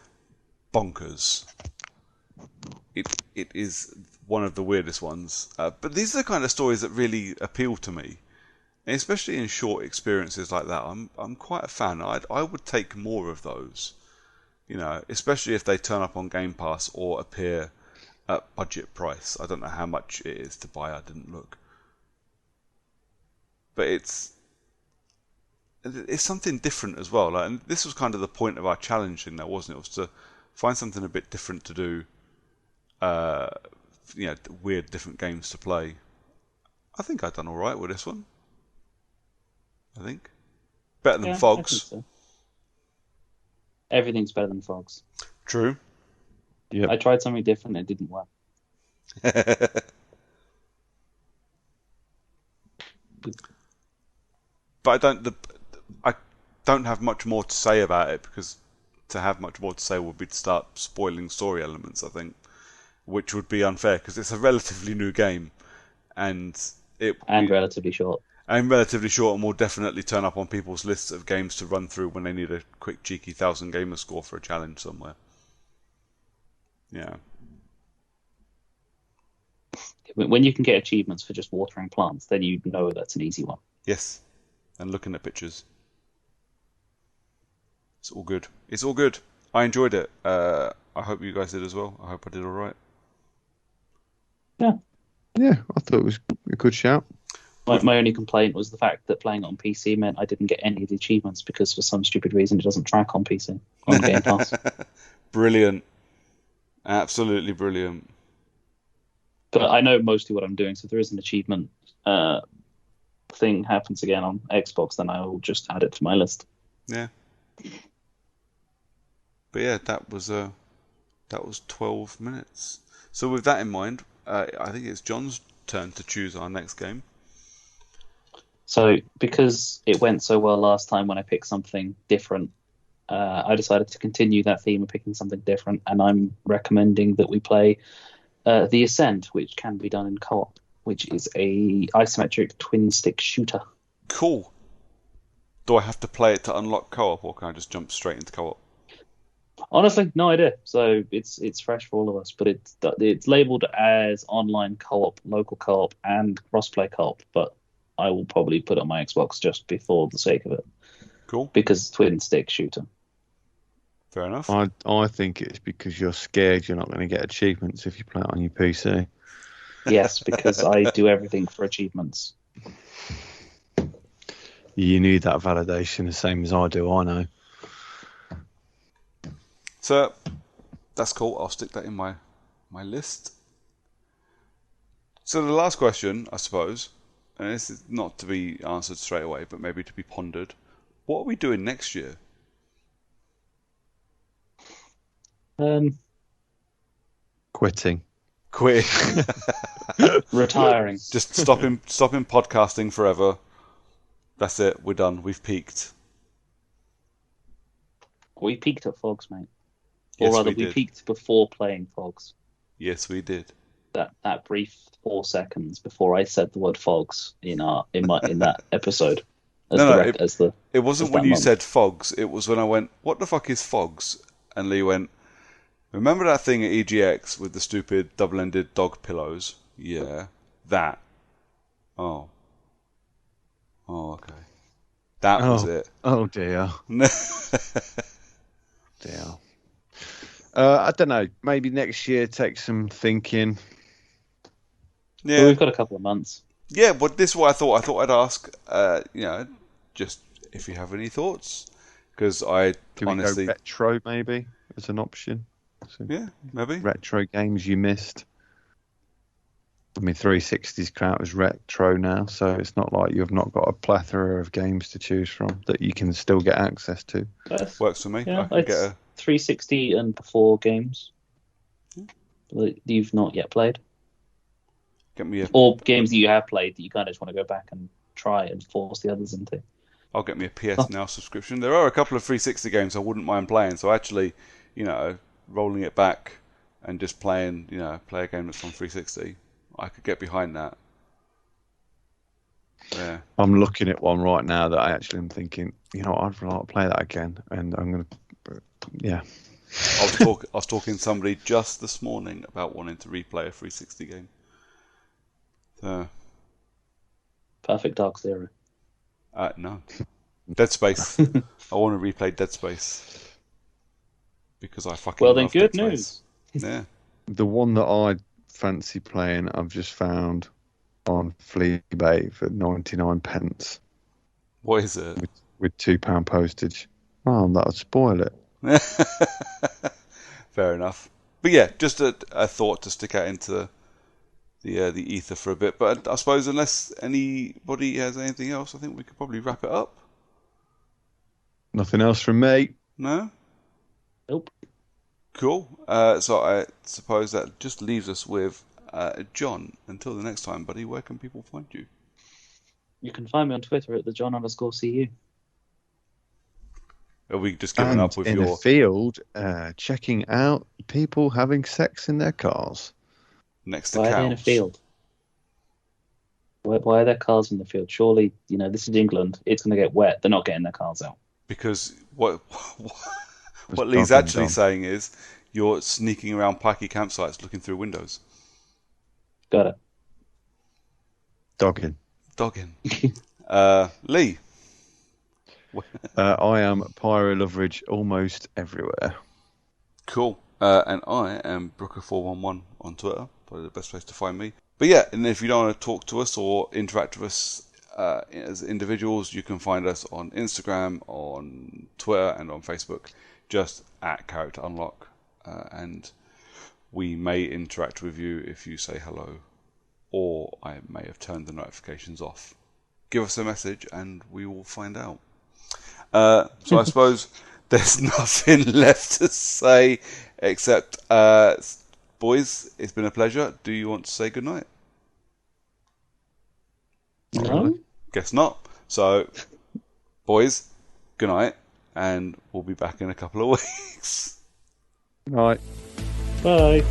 S1: bonkers. It is one of the weirdest ones. But these are the kind of stories that really appeal to me. especially in short experiences like that. I'm quite a fan. I would take more of those. Especially if they turn up on Game Pass or appear at budget price. I don't know how much it is to buy. I didn't look, but it's something different as well. And this was kind of the point of our challenge thing, wasn't it? It was to find something a bit different to do. Weird different games to play. I think I've done all right with this one. I think better than Fogs.
S2: I think so. Everything's better than Fogs.
S1: True.
S3: Yep.
S2: I tried something different. It didn't work.
S1: But I don't have much more to say about it, because to have much more to say would be to start spoiling story elements, I think, which would be unfair because it's a relatively new game and
S2: relatively short.
S1: And relatively short, and will definitely turn up on people's lists of games to run through when they need a quick cheeky 1,000 gamer score for a challenge somewhere. Yeah.
S2: When you can get achievements for just watering plants, then you know that's an easy one.
S1: Yes. And looking at pictures. It's all good. It's all good. I enjoyed it. I hope you guys did as well. I hope I did all right.
S2: Yeah.
S3: Yeah, I thought it was a good shout.
S2: My only complaint was the fact that playing it on PC meant I didn't get any of the achievements because for some stupid reason it doesn't track on PC, on Game Pass.
S1: Brilliant. Absolutely brilliant.
S2: But I know mostly what I'm doing, so if there is an achievement thing happens again on Xbox, then I will just add it to my list.
S1: Yeah. But yeah, that was 12 minutes. So with that in mind, I think it's John's turn to choose our next game.
S2: So because it went so well last time when I picked something different, I decided to continue that theme of picking something different, and I'm recommending that we play The Ascent, which can be done in co-op, which is a isometric twin-stick shooter.
S1: Cool. Do I have to play it to unlock co-op, or can I just jump straight into co-op?
S2: Honestly, no idea. So it's fresh for all of us, but it's labeled as online co-op, local co-op, and crossplay co-op. But I will probably put it on my Xbox just for the sake of it.
S1: Cool.
S2: Because it's twin stick shooter.
S1: Fair enough.
S3: I think it's because you're scared you're not going to get achievements if you play it on your PC.
S2: Yes, because I do everything for achievements.
S3: You need that validation the same as I do, I know.
S1: So that's cool. I'll stick that in my list. So the last question, I suppose, and this is not to be answered straight away, but maybe to be pondered. What are we doing next year?
S3: Quitting.
S1: Quit.
S2: Retiring.
S1: Just stopping podcasting forever. That's it. We're done. We've peaked.
S2: We peaked at Fogs, mate.
S1: Yes,
S2: or rather,
S1: we
S2: we peaked before playing Fogs.
S1: Yes, we did.
S2: That brief 4 seconds before I said the word Fogs in that episode.
S1: It wasn't when you said Fogs. It was when I went, "What the fuck is Fogs?" And Lee went, "Remember that thing at EGX with the stupid double-ended dog pillows? Yeah, that. Oh, okay. That was it."
S3: Oh dear. Dear. I don't know. Maybe next year take some thinking.
S1: Yeah,
S2: well, we've got a couple of months.
S1: Yeah, but this is what I thought. I thought I'd ask. Just if you have any thoughts, because honestly
S3: we go retro maybe as an option. So
S1: yeah, maybe
S3: retro games you missed. I mean, 360's crowd is retro now, so it's not like you've not got a plethora of games to choose from that you can still get access to.
S1: Works for me.
S2: Yeah,
S1: I can get a
S2: 360 and before games that you've not yet played.
S1: Get me
S2: or games that you have played that you kind of just want to go back and try and force the others into.
S1: I'll get me a PS Now subscription. There are a couple of 360 games I wouldn't mind playing, so actually, rolling it back and just playing, play a game that's on 360, I could get behind that. Yeah.
S3: I'm looking at one right now that I actually am thinking, I'd like to play that again, and I'm going to, yeah.
S1: I was talking to somebody just this morning about wanting to replay a 360 game. So.
S2: Perfect Dark Zero.
S1: No. Dead Space. I want to replay Dead Space because I fucking
S2: Well, then,
S1: love
S2: good
S1: Dead
S2: news.
S1: Space. Yeah.
S3: The one that I fancy playing, I've just found on Fleabay for 99 pence
S1: What is it?
S3: with £2 postage. Oh, that would spoil it.
S1: Fair enough. But yeah, just a thought to stick out into the ether for a bit. But I suppose unless anybody has anything else, I think we could probably wrap it up.
S3: Nothing else from me.
S1: No?
S2: Nope.
S1: Cool. So I suppose that just leaves us with John. Until the next time, buddy, where can people find you?
S2: You can find me on Twitter at @thejohn_cu.
S1: Are we just giving
S3: And
S1: up with
S3: in
S1: your...
S3: the field, checking out people having sex in their cars.
S1: next to
S2: Why are they in a
S1: cows?
S2: field? Why are there cars in the field? Surely, this is England. It's going to get wet. They're not getting their cars out.
S1: Because what
S3: Just
S1: Lee's
S3: dogging
S1: actually
S3: Dom.
S1: saying is you're sneaking around pikey campsites looking through windows.
S2: Got it.
S3: Dogging.
S1: Dogging. Lee.
S3: I am Pyro Loveridge almost everywhere.
S1: Cool. And I am Brooker411 on Twitter. Probably the best place to find me. But yeah, and if you don't want to talk to us or interact with us as individuals, you can find us on Instagram, on Twitter, and on Facebook, just at Character Unlock. And we may interact with you if you say hello, or I may have turned the notifications off. Give us a message and we will find out. So I suppose there's nothing left to say except, boys, it's been a pleasure. Do you want to say goodnight?
S2: No?
S1: Guess not. So, boys, good night, and we'll be back in a couple of weeks.
S3: Right.
S2: Bye.